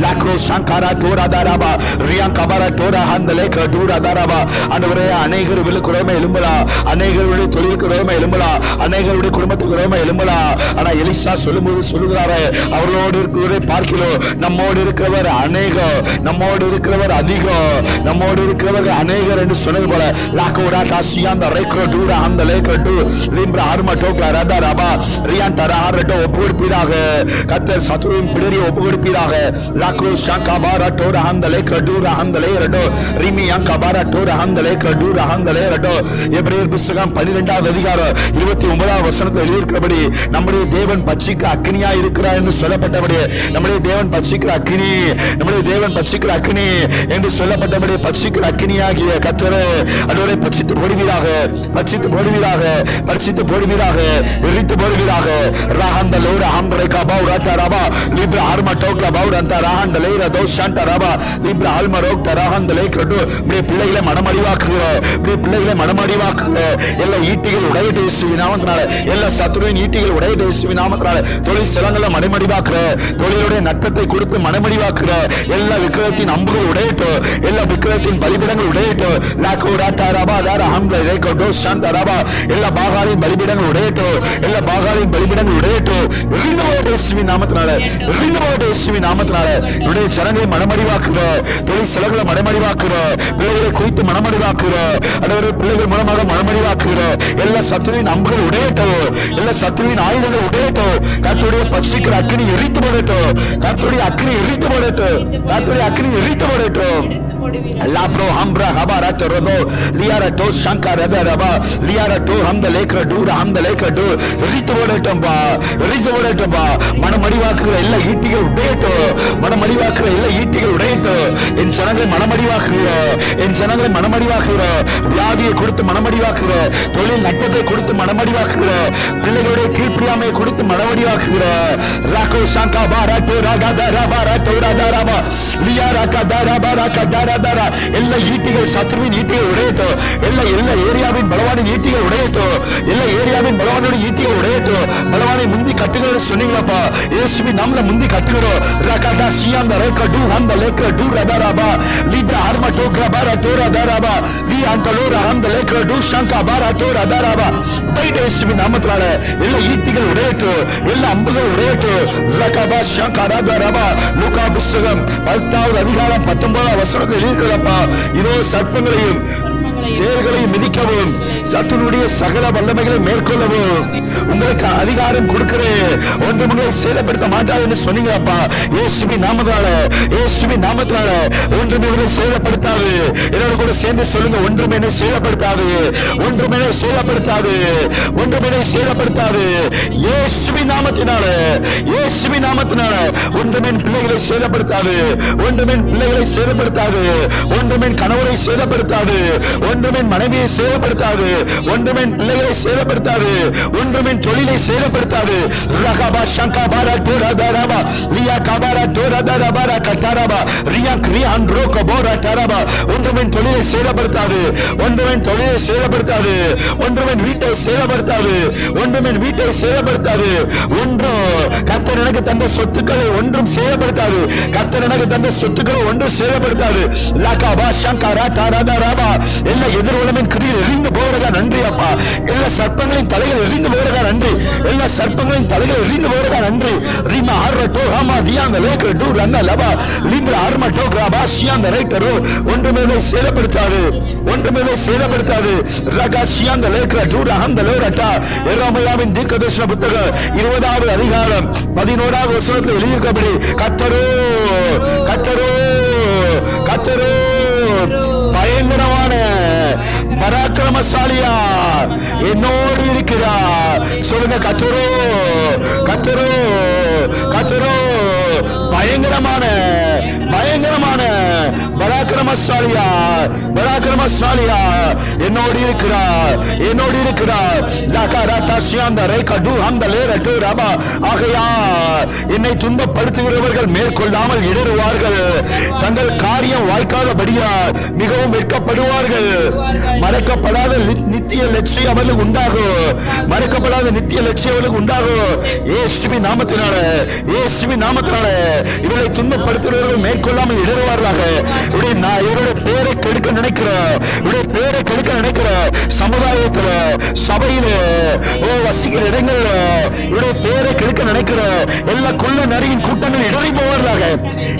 லாக்ரோ ஷாங்காரா டோரா தாராபா ரியான் கபாரா டோரா ஹந்த லேக்ரா டோரா தாராபா. ஆண்டவரே, அநேகர் விழுக்குறோமே எழும்பலாம், அநேகருடைய தொழிலுக்கு ரோமே எழும்பலாம், அநேகருடைய குடும்பத்துக்கு ரோமே எழும்பலாம். ஆனா எலிசா சொல்லும்போது சொல்லுகிறாரு, அவர்களோடு இருக்கிறவரை பார்க்கிறோம், நம்மோடு இருக்கிறவர் அநேகம், நம்மோடு இருக்கிறவர் அதிகம், நம்மோடு இருக்கிறவர் அநேகர் என்று சொன்னது போல லாக்கோடா டாசியாந்த ரேக்ரோ டூரா அந்த லேக்ரோ டூ லிம்ப்ரா ஆர்மட்டோக்லா ரதா ரபா ரியான் தராரட்டோ ஒப்புக்கொடுப்பீராக. கர்த்தர் சத்துருவின் பிடரி ஒப்புக்கொடுப்பீராக. லாக்கோ ஷாங்கா பாரா டோரா அந்த லேக்ரோ டூரா அந்த லேரட்டோ ரிமி யாங்கா பாரா டோரா அந்த லேக்ரோ டூரா அந்த லேரட்டோ. எபிரேயர் புத்தகம் 12வது அதிகாரம் 29வது வசனத்தில் எழுதியிருக்கிறபடி நம்முடைய தேவன் பட்சிக்க அக்கினியா இருக்கிறார் என்று சொல்லப்பட்டபடி, நம்முடைய தேவன் பட்சிக்கிற அக்கினி, நம்முடைய தேவன் பட்சிக்கிற அக்கினி என்று சொல்லப்பட்டபடி பட்சிக்கிற அக்கினியாகிய கர்த்தரே அன்றைய பட்சித்து போடுவீராக, பட்சித்து போடுவீராக, பட்சித்து போடுவீராக, எரித்து போடுவீராக. ராஹந்த லோர ஆம்பரை கபௌரா ரபா லிப்ர ஆர்மா டோக்ல பௌரந்த ராஹந்த லேர தோஷாந்த ரபா லிப்ர ஆல்மா ரோக்ட ராஹந்த லேக்ரடு. நம்முடைய பிள்ளைகளை மனமடிவாக்குகிற, நம்முடைய பிள்ளைகளை மனமடிவாக்குகிற எல்லா ஈட்டிகள் உடையட்டு இயேசுவின் நாமத்தினால, எல்லா சத்துருவின் ஈட்டிகள் உடையட்டு இயேசுவின் நாமத்தினால, தொழில் சிலங்களை மனமடிவாக்குற, தொழிலுடைய நட்டத்தை கொடுத்து மனமடிவாக்குற எல்லா விக்கிரகத்தின் அம்புகள் உடையட்டு, எல்லா விக்கிரகத்தின் பலிபீடங்கள் உடையட்டு. லாக்கோரா ரபா தாரா ஹம்ல ரேகடோ சாந்த ரபா எல்லா பாகாலின் பலிபீடங்கள் உடையட்டு, எல்லா பாகாலின் பலிபீடங்கள் உடையட்டு. இறைவனுடைய இயேசுவின் நாமத்தினால, இறைவனுடைய இயேசுவின் நாமத்தினால என்னுடைய ஜனங்களை மனமடிவாக்குற, தொழில் சிலங்களை மனமடிவாக்குற, பிள்ளைகளை குறித்து மனமடிவாக்குற, அதாவது பிள்ளைகள் மூலமாக மனமடிவாக்குற எல்லா சத்துருவின் அம்புகள் உடையட்டோ, எல்லா சத்துருவின் ஆயுதங்கள் உடையட்டோ. கர்த்தருடைய பட்சிக்கிற அக்கினி எரித்து போடட்டும், கர்த்தருடைய அக்கினி எரித்து போடட்டும், கர்த்தருடைய அக்கினி எரித்து போடட்டும். லாப்ரோ ஹம்ப்ரா ஹபாரா தரதோ லியாரா டோ ஷங்கா ரதா ரபா லியாரா டோ ஹம்த லேக்ர டூரா ஹம்த லேக்ர டூ எரித்து போடட்டும் பா, எரித்து போடட்டும் பா. மனமடிவாக்குற எல்லா ஈட்டிகள் உடையட்டும், மனமடிவாக்குற எல்லா ஈட்டிகள் உடையட்டும். என் ஜனங்களை மனமடிவாக்குகிற, என் ஜனங்களை மனமடிவாக்குகிற, வியாதியை கொடுத்து மனமடிவாக்குகிற, தொழில் நட்டத்தை கொடுத்து மனமடிவாக்குகிற, பிள்ளைகளுடைய கீழ்ப்பிரியாமையை கொடுத்து மனமடிவாக்குகிற. ராகோ சாங்கா பாரா டோ ராகா தாரா பாரா டோ ராதா ரபா லியாரா கதாரா பாரா கதாரா தாரா எல்லா ஈட்டிகள் சத்துருவின் ஈட்டிகள் உடையட்டும், எல்லா ஏரியாவின் பலவானின் ஈட்டிகள் உடையட்டும், எல்லா ஏரியாவின் பலவானோட ஈட்டிகள் உடையட்டும். பலவானை முந்தி கட்டுகிறோம் சொன்னீங்களப்பா, இயேசுவின் நாமல முந்தி கட்டுகிறோம். ரகடா சியாந்த ரேகடு அந்த லேக்ரடு ரதரபா லிப்ரா ஆர்மா டோக்ரா பாரா டோரா தரபா லி ஆண்டலோரா அந்த லேக்ரடு ஷங்கா பாரா டோரா தரபா. இயேசுவின் நாமத்தினால எல்லா ஈட்டிகள் உடையட்டும், எல்லா அம்புகள் உடையட்டும். ரகபா ஷங்கா ரதரபா. லூக்கா புத்தகம் 10வது அதிகாரம் 19வது வசனத்தில் இருக்கிறப்பா, இதோ சர்ப்பங்களையும் தேள்களையும் மிதிக்கவும் சத்துருடைய சகல வல்லமைகளை மேற்கொள்ளவும் உங்களுக்கு அதிகாரம் கொடுக்கிறேன், ஒன்றும் உங்களை சேதப்படுத்த மாட்டாது என்று சொன்னீங்கப்பா. இயேசுவின் நாமத்தினால, இயேசுவின் நாமத்தினால ஒன்றும் உங்களை சேதப்படுத்தாது. என்னோட கூட சேர்ந்து சொல்லுங்க, ஒன்றும் என்னை சேதப்படுத்தாது, ஒன்றும் என்னை சேதப்படுத்தாது, ஒன்றும் என்னை சேதப்படுத்தாது. இயேசுவின் நாமத்தினால, இயேசுவின் நாமத்தினால ஒன்றும் என் பிள்ளைகளை சேதப்படுத்தாது, ஒன்றும் என் பிள்ளைகளை சேதப்படுத்தாது, ஒன்றும் என் கணவரை சேதப்படுத்தாது, ஒன்றும் என் மனைவியை சேதப்படுத்தாது, ஒன்றும் என் பிள்ளைகளை சேதப்படுத்தாது, ஒன்றும் என் தொழிலை சேதப்படுத்தாது. ரகபா ஷங்கா பாரா டோரா தரபா லியா கபாரா டோரா தரபா கட்டாரபா ரியா கிரியான் ரோக போரா தரபா. ஒன்றும் என் தொழிலை சேதப்படுத்தாது, ஒன்றும் என் தொழிலை சேதப்படுத்தாது, ஒன்றும் என் வீட்டை சேதப்படுத்தாது, ஒன்றும் என் வீட்டை சேதப்படுத்தாது. ஒன்றும் கர்த்தர் எனக்கு தந்த சொத்துக்களை ஒன்றும் சேதப்படுத்தாது, கர்த்தர் எனக்கு தந்த சொத்துக்களை ஒன்றும் சேதப்படுத்தாது. லகபா ஷங்கா ராடா ரபா எல்லா எதிர்வலமின் கிரியில் எரிந்து போகிறதா நன்றி அப்பா. எல்லா சர்ப்பங்களின் தலைகள் எரிந்து போகிறதா நன்றி, எல்லா சர்ப்பங்களின் தலைகள் எரிந்து போகிறதா நன்றி. ரீமா ஆர்மட்டோ ஹாமா தியாங்க லேக்ர டூ ரன்னா லபா லிப்ரா ஆர்மட்டோ கிராபா சியாந்த ரைட்டரோ. ஒன்றுமே சேதப்படுத்தாது, ஒன்றுமே சேதப்படுத்தாது. ரகா சியாந்த லேக்ர டூ ரஹந்த லோரட்டா. எரேமியாவின் தீர்க்கதரிசன புத்தகம் 20வது அதிகாரம் 11வது வசனத்தில் எழுதியிருக்கிறபடி கர்த்தரோ கர்த்தரோ கர்த்தரோ பயங்கரமான பராக்கிரமசாலியா என்னோடு இருக்கிறார். சொல்லுங்க, கர்த்தரோ கர்த்தரோ கர்த்தரோ பயங்கரமான பயங்கரமான பராக்கிரமசாலியா பராக்கிரமசாலியா என்னோடு இருக்கிறார், என்னோடு இருக்கிறார். ஆகையா என்னை துன்பப்படுத்துகிறவர்கள் மேற்கொள்ளாமல் இடறுவார்கள், தங்கள் காரியம் வாய்க்காதபடியா மிகவும் வெட்கப்படுவார்கள். மறைக்கப்படாத நித்திய லட்சியம் அவர்களுக்கு உண்டாகும், மறைக்கப்படாத நித்திய லட்சியம் அவர்களுக்கு உண்டாகும். இயேசுவின் நாமத்தினால, இயேசுவின் நாமத்தினால இவர்களை துன்பப்படுத்துகிறவர்கள் மேற்கொள்ளாமல் இடறுவார்களாக. இவருடைய இவருடைய பேரை கெடுக்க நினைக்கிற, இவருடைய பேரை கெடுக்க நினைக்கிற சமுதாயத்துல, சபையில, வசிக்கிற இடங்கள்ல இவருடைய பேரை கெடுக்க நினைக்கிற எல்லா குள்ள நரியின் கூட்டங்கள் இடறி போவதாக,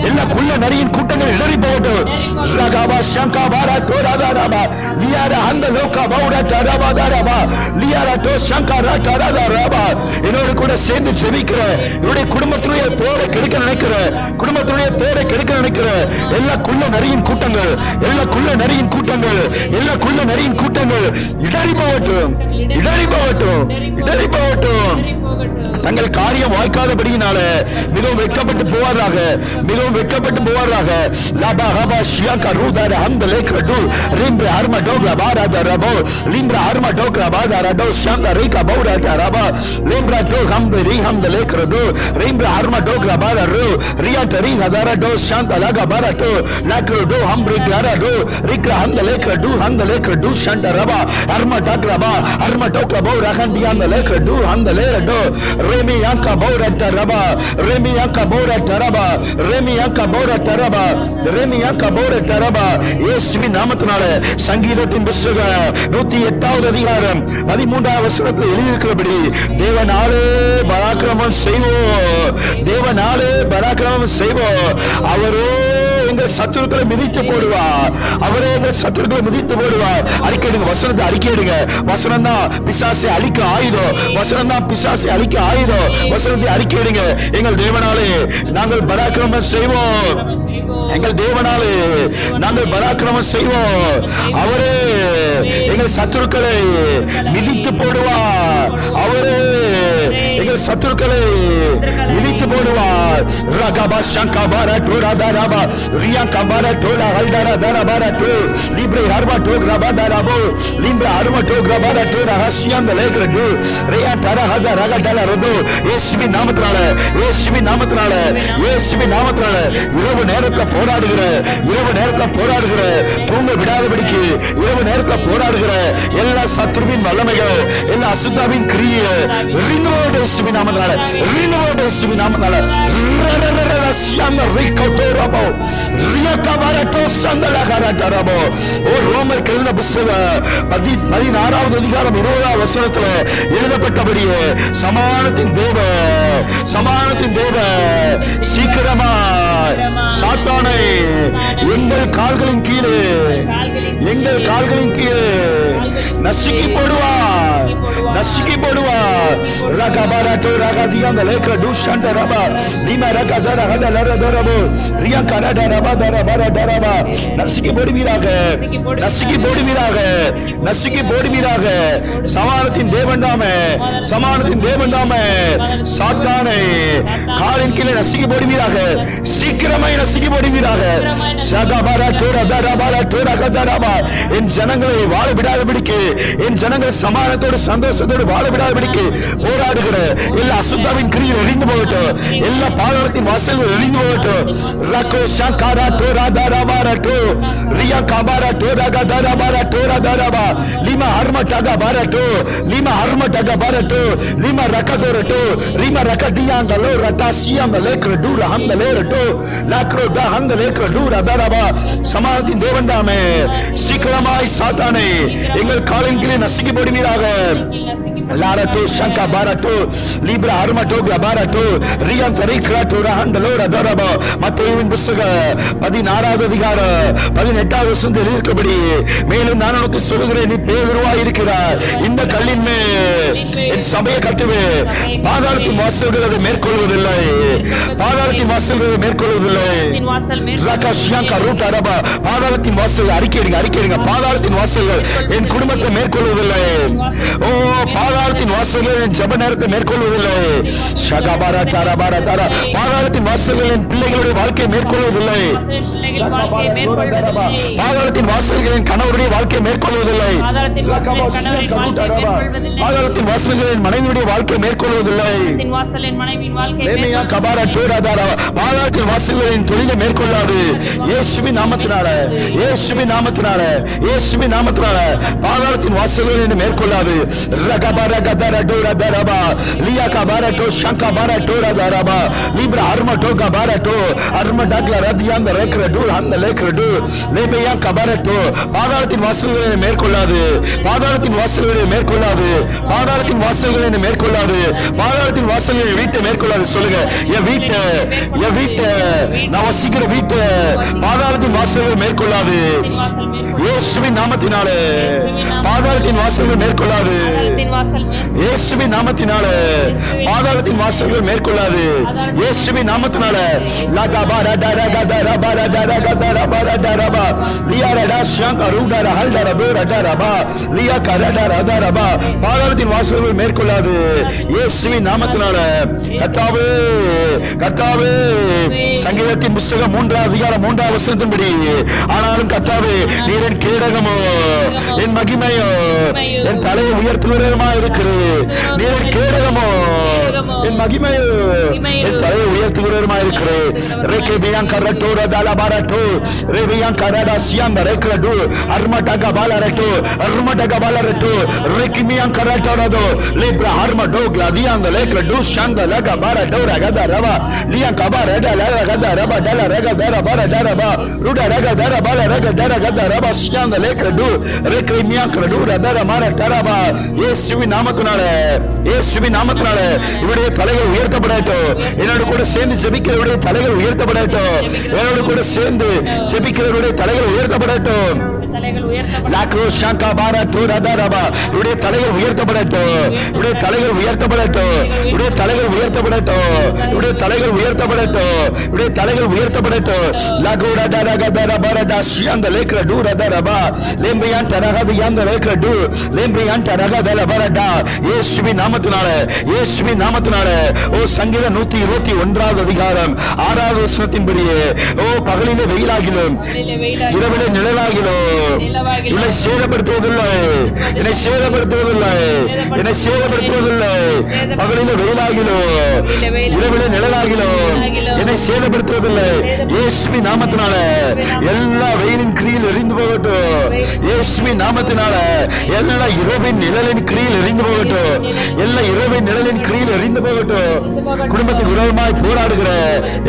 எல்லா குள்ள நரியின் கூட்டங்கள் இடறி போகட்டும். ரகாபா சங்காபாரா தோராதாராபா லியாரா அந்த லோகா பௌடா தராபாதாராபா லியாரா தோ சங்காரா தராதாராபா. என்னோட கூட சேர்ந்து ஜெபிக்கிற, இவருடைய குடும்பத்துடைய பேரை கெடுக்க நினைக்கிற, குடும்பத்துடைய பேரை கெடுக்க நினைக்கிற எல்லா குள்ள நரியின் கூட்டங்கள், எல்லா குள்ள நரியின் கூட்டங்கள், எல்லா குள்ள நரியின் கூட்டங்கள் இடறி போகட்டும், இடறி போகட்டும், இடறி போகட்டும். தங்கள் காரியம் வாய்க்காதபடியினால மிகவும் வெட்கப்பட்டு போவாராக, மிகவும் வெட்கப்பட்டு போவாராக. லபா ஹபா ஷியாகா ரூதார ஹம்தலே கிரடு ரிம்ப்ர ஹர்மா டோக்ரா பாராஜா ரபோ லிம்ப்ர ஹர்மா டோக்ரா பாதாரா டோ ஷாந்தா ரேகா பௌராஜா ரபா லிம்ப்ர டோ ஹம்தரி ஹம்தலே கிரடு ரிம்ப்ர ஹர்மா டோக்ரா பாராரு ரியா தரி ஹதாரா டோ ஷாந்தா லகா பாராட்டோ லாக்ரோ டோ ஹம்ப்ரி கிளாரா டோ ரிக்ரா ஹம்தலே கிரடு ஹம்தலே கிரடு ஷாந்தா ரபா ஹர்மா டாக்ரா பா ஹர்மா டோக்ரா பௌரா ஹந்தி ஹம்தலே கிரடு ஹம்தலே டோ Remi yanka bora taraba, Remi yanka bora taraba, Remi yanka bora taraba, Remi yanka bora taraba. இயேசுவின் நாமத்தினாலே சங்கீதத்தின் புத்தகம் 108வது அதிகாரம் 13வது வசனத்தில் எழுதியிருக்கிறபடி தேவனாலே பராக்கிரமம் செய்வோம், தேவனாலே பராக்கிரமம் செய்வோம். அவரே எங்கள் சத்துருக்களை மிதித்து போடுவார், அவரே எங்கள் சத்துருக்களை மிதித்து போடுவார். அறிக்கையிடுங்க, வசனத்தை அறிக்கையிடுங்க. வசனம் தான் பிசாசை அழிக்க ஆயுதம், வசனம் தான் பிசாசை அழிக்க ஆயுதம். வசனத்தை அறிக்கையிடுங்க. எங்கள் தேவனாலே நாங்கள் பராக்கிரமம் செய்வோம், எங்கள் தேவனாலே நாங்கள் பராக்கிரமம் செய்வோம். அவரே எங்கள் சத்துருக்களை மிதித்து போடுவார், அவரே எங்கள் சத்துருக்களை மிதித்து போடுவார். ரகபா சங்கபாரா டோராதாராபா ரியா கபாரா டோலா ஹல்டாரா தாராபாரா டோ லிப்ரே ஹர்மா டோக்ரபா தாராபோ லிம்ப்ரா ஹர்மா டோக்ரபாரா டோரா ஹசியாந்த லேக்ரடு ரியா தரா ஹதா ரகடல ரதோ. இயேசுவின் நாமத்தினால, இயேசுவின் நாமத்தினால, இயேசுவின் நாமத்தினால இரவு நேரத்தில் போராடுகிற, இரவு நேரத்தில் போராடுகிற, தூங்க விடாதபடிக்கு இரவு நேரத்தில் போராடுகிற எல்லா சத்துருவின் வல்லமைகள், எல்லா அசுத்தாவின் கிரியை ரினோட் இயேசுவின் நாமத்தினால, ரினோட் இயேசுவின் நாமத்தினால ரரரரரசியாந்த ரிகோடோரபோ ரியகபரடோ சந்தலகரடரபோ. ரோமர் எழுதின புத்தகம் 16வது அதிகாரம் 20வது வசனத்தில் எழுதப்பட்டபடியே சமானத்தின் தேவ, சமானத்தின் தேவ சீக்கிரமாய் சாத்தானை எங்கள் கால்களின் கீழே, எங்கள் கால்களின் கீழே நசுக்கி போடுவார், நசுக்கி போடுவார். ரகபரடோ ரகதியாந்த லேக்ரடு ஷண்டரபா லிமா ரகதர ஹதலர தரபோ ரியா கரடரபா தரபரடரபா. நசுக்கி போடுவீராக, நசுக்கி போடுவீராக, நசுக்கி போடுவீராக. சமானத்தின் தேவன்தாமே, சமானத்தின் தேவன்தாமே சாத்தானை காலின் கீழே நசுக்கி போடுவீராக, சீக்கிரமாய் நசுக்கி போடுவீராக. சகபரா டோரதரபரா டோரகதரபா. என் ஜனங்களை வாழ விடாதபடிக்கு, என் ஜனங்கள் சமானத்தோடு சந்தோஷத்தோடு வாழ விடாதபடிக்கு போராடுகிற எல்லா அசுத்தாவின் கிரியில் எரிந்து போகட்டும், எல்லா பாதாளத்தின் வாசல்கள் எரிந்து போகட்டும். ரகோ சங்கரா டோரதரபரா டோ ரியா கபாரா டோரகதரபரா டோரதரபா லிமா ஹர்மடகா பாரட்டோ லிமா ஹர்மடகா பாரட்டோ லிமா ரகதோரட்டோ ரிமா ரகடியாங்கலோ ரதாசியாம் லேக்ரடு ரஹம்தலேரட்டோ லாக்ரோ தஹந்தலேக்ரடு ரதரபா. சமானத்தின் தேவன்தாமே சீக்கிரமாய் சாத்தானை எங்கள் காலின் கீழே நசுக்கி போடுவீராக. லாரட்டோ சங்கா பாரட்டோ லிப்ரா ஹர்மடோ பாரட்டோ ரியா தரிக்ராட்டோ ரஹந்தலோ ரதரபா. மத்தேயுவின் புத்தகம் 16வது அதிகாரம் 18வது வசனத்தில் இருக்கிறபடி மேலும் நான் உனக்கு சொல்கிறேன், நீ பேதுருவாய் இருக்கிறாய், இந்த கல்லின் மேல் என் சபையை கட்டுவேன், பாதாளத்தின் வாசல்கள் அதை மேற்கொள்வதில்லை, பாதாளத்தின் வாசல்கள் அதை மேற்கொள்வதில்லை. பாதாளத்தின் வாசல் அறிக்கையிடுங்க, அறிக்கையிடுங்க. பாதாளத்தின் வாசல்கள் என் குடும்பத்தை மேற்கொள்வதில்லை. ஓ, பாதாளத்தின் வாசல்கள் என் ஜெப நேரத்தை மேற்கொள்வதில்லை. ஷகபாரா தாராபாரா தாரா. பாதாளத்தின் வாசல்கள் என் பிள்ளைகளுடைய வாழ்க்கையை மேற்கொள்வதில்லை. பாதாளத்தின் வாசல்களின் கணவருடைய வாழ்க்கையை மேற்கொள்வதில்லை. பாதாளத்தின் வாசல்களின் மனைவியுடைய வாழ்க்கையை மேற்கொள்வதில்லை. பாதாளத்தின் வாசல்களின் தொழிலை மேற்கொள்ளாது. இயேசுவின் நாமத்தினால, இயேசுவின் நாமத்தினால, இயேசுவின் நாமத்தினால பாதாளத்தின் வாசல்களை மேற்கொள்ளாது. ரகபர கதர டோர தரபா லியா கபர டோ ஷங்கா பர டோர தரபா லிப்ரா அர்ம டோ கபர டோ அர்ம டக்ல ரதியாந்த ரேக்ர டோ அந்த லேக்ர டோ லேபையா கபர டோ பாதாளத்தின் வாசல்களை மேற்கொள்ளாது. பாதாளத்தின் வாசல்களை மேற்கொள்ளாது. பாதாளத்தின் வாசல்களை மேற்கொள்ளாது. பாதாளத்தின் வாசல்களை வீட்டை மேற்கொள்ளாது. சொல்லுங்க, என் வீட்டை, என் வீட்டை, நான் வசிக்கிற வீட்டை பாதாளத்தின் வாசல்களை மேற்கொள்ளாது. இயேசுவின் நாமத்தினாலே பாதாளத்தின் வாசல்கள் மேற்கொள்ளாது. இயேசுவின் நாமத்தினாலே பாதாளத்தின் வாசல்கள் மேற்கொள்ளாது. இயேசுவின் நாமத்தினாலே லகபர டரகதர பர டரகதர பர டரபா லியாரடா ஷங்கருடர ஹல்டர தோர டரபா லியா கரடர டரபா பாதாளத்தின் வாசல்கள் மேற்கொள்ளாது. இயேசுவின் நாமத்தினாலே கர்த்தாவே, கர்த்தாவே, சங்கீதத்தின் புத்தகம் 3ஆம் அதிகாரம் 3ஆம் வசனத்தின்படி, ஆனாலும் கர்த்தாவே நீர் என் கேடகமோ என் மகிமையோ என் தலையை உயர்த்துகிறமா இருக்கிறது. நீர் என் கேடகமோ என் மகிமையோ என் தலையை உயர்த்துகிறமா இருக்கிறது. ரெகேபியான் கரட்டோ ரதால பாரட்டோ ரெபியான் கரடா சியான் ரெக்ரடு அர்மடக பாலரட்டோ அர்மடக பாலரட்டோ ரெகிமியான் கரட்டோ ரதோ லிப்ரா அர்மடோ கிளாதியான் லேக்ரடு ஷாங்க லக பாரட்டோ ரகத ரவா லியான் கபாரட லகத ரபா டல ரகத ரபா ரபா ருட ரகத ரபா ரகத ரகத ரபா ஷாங்க லேக்ரடு ரெகிமியான் கரடு ரதர மார தரபா. இயேசுவின் நாமத்தினாலே, இயேசுவின் நாமத்தினாலே இவருடைய தலைகள் உயர்த்தப்படட்டும். என்னோடு கூட சேர்ந்து ஜெபிக்கிறவருடைய தலைகள் உயர்த்தப்படட்டும். என்னோடு கூட சேர்ந்து ஜெபிக்கிறவருடைய தலைகள் உயர்த்தப்படட்டும். இவருடைய தலைகள் உயர்த்தப்படட்டும். இவருடைய தலைகள் உயர்த்தப்படட்டும். இவருடைய தலைகள் உயர்த்தப்படட்டும். இவருடைய தலைகள் உயர்த்தப்படட்டும். இவருடைய தலைகள் உயர்த்தப்படட்டும். லகுட டரகதர பரடா ஷியந்த லேக்ர டு ரதரபா லேம்பியான் டரகதியாந்த லேக்ர டு லேம்பியான் டரகதல பரடா. இயேசுவின் நாமத்தினாலே, இயேசுவின் நாமத்தினாலே. ஓ சங்கீதம் 121ஆம் அதிகாரம் 6ஆம் வசனத்தின்படியே, ஓ பகலிலே வெயிலாகிலும் இரவிலே நிழலாகிலும் என்னை சேதப்படுத்துவதில்லை, என்னை சேதப்படுத்துவதில்லை, என்னை சேதப்படுத்துவதில்லை. பகலிலே வெயிலாகிலோ இரவிலே நிழலாகிலோ என்னை சேதப்படுத்துவதில்லை. இயேசுவின் நாமத்தினால எல்லா வெயிலின் கிரியில் எரிந்து போகட்டும். இயேசுவின் நாமத்தினால எல்லா இரவின் நிழலின் கிரியில் எரிந்து போகட்டும். எல்லா இரவின் நிழலின் கிரியில் எரிந்து போகட்டும். குடும்பத்துக்கு விரோதமாய் போராடுகிற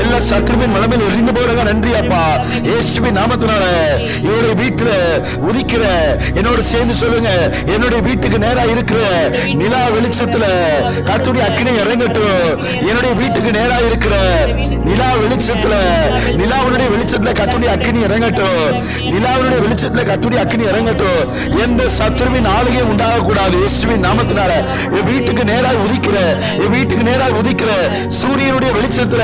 எல்லா சத்துருவின் மனமில் எரிந்து போடுங்க. நன்றி அப்பா. இயேசுவின் நாமத்தினால இவருடைய வீட்டுல உதிக்கிற, என்னோட சேர்ந்து சொல்லுங்க, என்னுடைய வீட்டுக்கு நேரா இருக்கிற நிலா வெளிச்சத்துல கர்த்தருடைய அக்கினி இறங்கட்டும். என்னுடைய வீட்டுக்கு நேரா இருக்கிற நிலா வெளிச்சத்துல, நிலாவுடைய வெளிச்சத்துல கர்த்தருடைய அக்கினி இறங்கட்டும். நிலாவுடைய வெளிச்சத்துல கர்த்தருடைய அக்கினி இறங்கட்டும். எந்த சத்துருவின் ஆளுகை உண்டாக கூடாது. இயேசுவின் நாமத்தினால என் வீட்டுக்கு நேராக உதிக்கிற, என் வீட்டுக்கு நேராக உதிக்கிற சூரியனுடைய வெளிச்சத்துல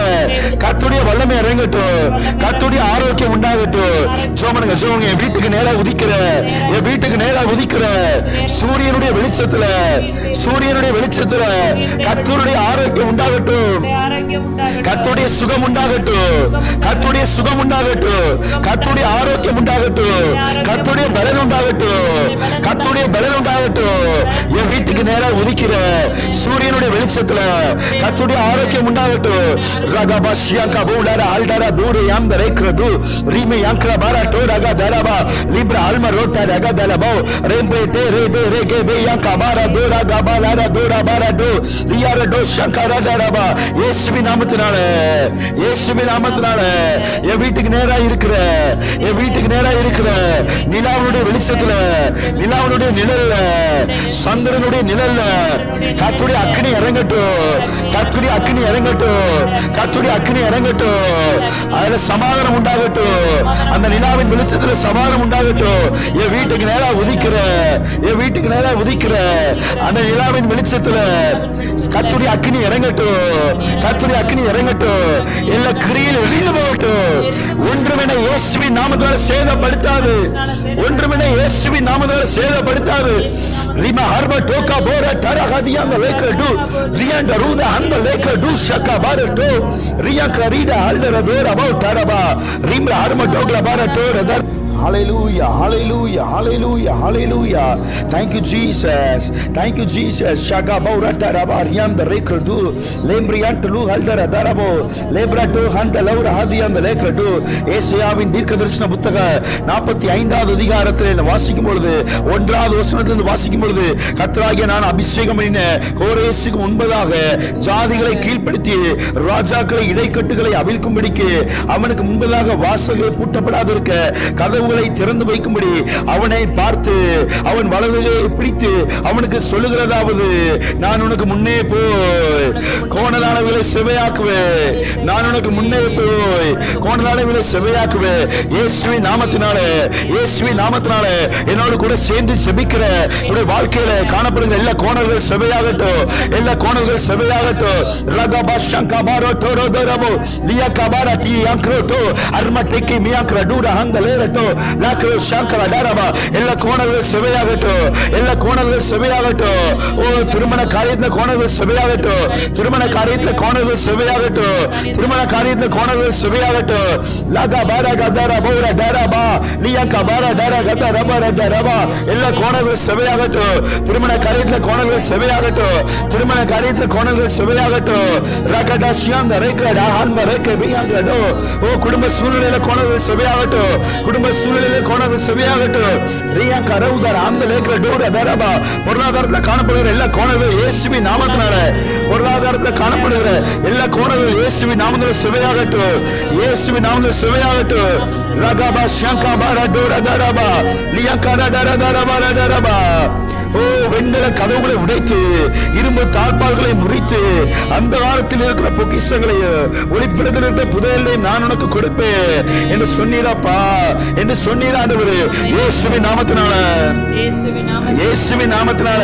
கர்த்தருடைய வல்லமை இறங்கட்டும். கர்த்தருடைய ஆரோக்கியம் உண்டாகட்டும். ஜோமனுங்க ஜோமனுங்க, என் வீட்டுக்கு நேராக உதிக்கிற, என் வீட்டுக்கு நேராக உதிக்கிற சூரியனுடைய வெளிச்சத்துல, சூரியனுடைய வெளிச்சத்துல கர்த்தருடைய ஆரோக்கியம் உண்டாகட்டும். கர்த்தருடைய சுகம் உண்டாகட்டும். கர்த்தருடைய சுகம் உண்டாகட்டும். கர்த்தருடைய ஆரோக்கியம் உண்டாகட்டும். கர்த்தருடைய பலன் உண்டாகட்டும். கர்த்தருடைய பலன் உண்டாகட்டும். என் வீட்டுக்கு நேராக உதிக்கிற சூரியனுடைய வெளிச்சத்துல கர்த்தருடைய ஆரோக்கியம் உண்டாகட்டும். ரகபாஷியா கபூலர ஆல்டர தூர யாந்த ரேக்ரது ரீமே யாங்கர பாராட்டோ ரக தரபா லிப்ரா ஆல்ம ரோட்டா ரக தலபோ ரேம்பே டே ரேபே ரேகே பே யாங்க பாரா தோரா கபாலர தோரா பாராட்டோ ரியார டோ ஷங்கர தரபா. இயேசுவின் நாமத்தினாலே, இயேசுவின் நாமத்தினாலே என் வீட்டுக்கு நேரா இருக்கிற, என் வீட்டுக்கு நேரா இருக்கிற நிலாவுடைய வெளிச்சத்துல, நிலாவுடைய நிழல்ல, சந்திரனுடைய நிழல்ல கர்த்தருடைய அக்கினி இறங்கட்டும். கர்த்தருடைய அக்கினி இறங்கட்டும். கர்த்தருடைய அக்கினி இறங்கட்டும். அதுல சமாதானம் உண்டாகட்டும். அந்த நிலாவின் வெளிச்சத்துல சமாதானம் உண்டாகட்டும். என் வீட்டுக்கு நேரா உதிக்கிற, என் வீட்டுக்கு நேரா உதிக்கிற அந்த நிலாவின் வெளிச்சத்துல கர்த்தருடைய அக்கினி இறங்கட்டும். கர்த்தருடைய அக்கினி இறங்கட்டும். எல்லா கிரியில் எரிந்து போகட்டும். ஒன்றுமென இயேசுவின் நாமத்தால சேதப்படுத்தாது. ஒன்றுமென இயேசுவின் நாமத்தால சேதப்படுத்தாது. ரிமா ஹர்ப டோகா போர தரஹதியா அந்த லேக்கடு ரியாண்ட ரூத அந்த லேக்கடு ஷக்கா பாரட்டோ ரியா கரீடா ஆல்டர தோர அபௌ தரபா ரிம்ரா ஹர்ம டோக்ல பாரட்டோ ரதர். Hallelujah, hallelujah, hallelujah, hallelujah. Thank you Jesus, thank you Jesus. Shagabaurata rabarianda rekrdu lembriantlu haldara darabo lebrato handalaura hadianda lekrdu. ஏசாயாவின் தீர்க்கதரிசன புத்தக 45வது அதிகாரத்தில் வாசிக்கும் பொழுது 1வது வசனத்திலிருந்து வாசிக்கும் பொழுது கர்த்தராகிய நான் அபிஷேகம் பண்ணின கோரேசுக்கு முன்பதாக ஜாதிகளை கீழ்ப்படுத்தி ராஜாக்களை இடைக்கட்டுகளை அவிழ்க்கும்படிக்கு அவனுக்கு முன்பதாக வாசல்கள் பூட்டப்படாதிருக்க கதவுகளை திறந்து வைக்கும்படி அவனை பார்த்து அவன் வலதிலே பிடித்து அவனுக்கு சொல்லுகிறதாவது, நான் உனக்கு முன்னே போய் கோணலானவர்களை செவையாக்குவேன், நான் உனக்கு முன்னே போய் கோணலானவர்களை செவையாக்குவேன். இயேசுவின் நாமத்தினாலே, இயேசுவின் நாமத்தினாலே என்னோடு கூட சேர்ந்து செபிக்கிற உடைய வாழ்க்கையில காணப்படுகிற எல்லா கோணல்கள் செவையாகட்டும், எல்லா கோணல்கள் செவையாகட்டும். ரகபா சங்கபாரோ தோரோ தரபோ லியா கபாரா டி அக்ரோட்டோ அர்மடேக்கி மியாக்ரடூரா ஹந்தலேரட்டோ லாக்ரோ சங்கரா டரபா எல்லா கோணல்கள் செவையாகட்டும், எல்லா கோணல்கள் செவையாகட்டும். ஓ திருமண காரியத்தில் கோணல்கள் செவையாகட்டும், திருமண காரியத்தில் கோணல்கள் செவையாகட்டும், திருமண காரியத்தில் கோணல்கள் செவையாகட்டும். லகா பாரா கதரா போரா டரபா லியா கபாரா டரா கதா ரபா ரபா எல்லா கோணல்கள் செவையாகட்டும், திருமண காரியத்தில் கோணல்கள் செவையாகட்டும், திருமண காரியத்தில் கோணல்கள் செவையாகட்டும். ரகடா சியாந்த ரேக்கடா ஹான்ம ரேக்கே பியாங்கடோ. ஓ குடும்ப சூழ்நிலையில கோணல்கள் செவையாகட்டும், குடும்ப சூழ்நிலையில கோணல்கள் செவையாகட்டும். ரியா கரவுதர் அந்த லேக்கட டோரா தரபா பொருளாதாரத்தில் காணப்படுகிற எல்லா கோணல்கள் இயேசுவின் நாமத்தினால, பொருளாதாரத்தில் காணப்படுகிற எல்லா கோணல்கள் இயேசுவின் நாமத்தினால செவையாகட்டும், இயேசுவின் நாமத்தினால செவையாகட்டும். ரகபா ஷங்கபாரா டோரா தரபா லியா கரா டரா தரபா டரபா. ஓ வெண்கல கதவுகளை உடைத்து இரும்பு தாழ்பால்களை முறித்து அந்த காலத்தில் இருக்கிற பொக்கிஷங்களை ஒளிப்பிடத்தில் இருக்கிற புதையலை நான் உனக்கு கொடுப்பேன் என்று சொன்னீராப்பா, என்று சொன்னீரா ஆண்டவரே. இயேசுவின் நாமத்தினால, இயேசுவின் நாமத்தினால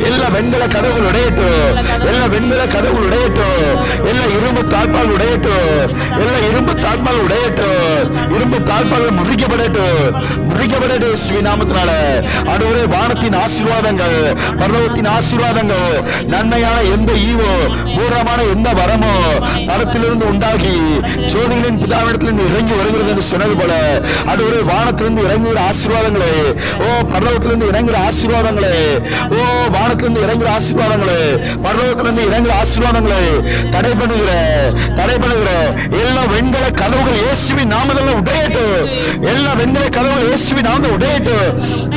எல்லா வெண்கல கதவுகள் உடையட்டும், எல்லா வெண்கல கதவுகள் உடையட்டும், எல்லா இரும்பு தாழ்பால் உடையட்டும், எல்லா இரும்பு தாழ்பால் உடையட்டும், இரும்பு தாழ்பால்கள் முறிக்கப்படட்டும், முறிக்கப்படட்டும் இயேசுவின் நாமத்தினால. ஆண்டவரே வானத்தின் ஆசீர்வாதங்கள், பரலோகத்தின் ஆசீர்வாதங்கள், நன்மையான எந்த ஈவோ பூர்வமான எந்த வரமோ பரத்திலிருந்து உண்டாகி ஜோதிகளின் பிதாவிடத்திலிருந்து இறங்கி வருகிறது என்று சொன்னது போல ஆண்டவரே வானத்திலிருந்து இறங்குகிற ஆசீர்வாதங்களே, ஓ பரலோகத்திலிருந்து இறங்குகிற ஆசீர்வாதங்களே, ஓ வானத்திலிருந்து இறங்குகிற ஆசீர்வாதங்களே, பரலோகத்திலிருந்து இறங்குகிற ஆசீர்வாதங்களே தடை பண்ணுகிற எல்லா வெண்கல கதவுகள் இயேசுவின் நாமத்தில் உடையட்டும், எல்லா வெண்கல கதவுகள் இயேசுவின் நாமத்தில் உடையட்டும்.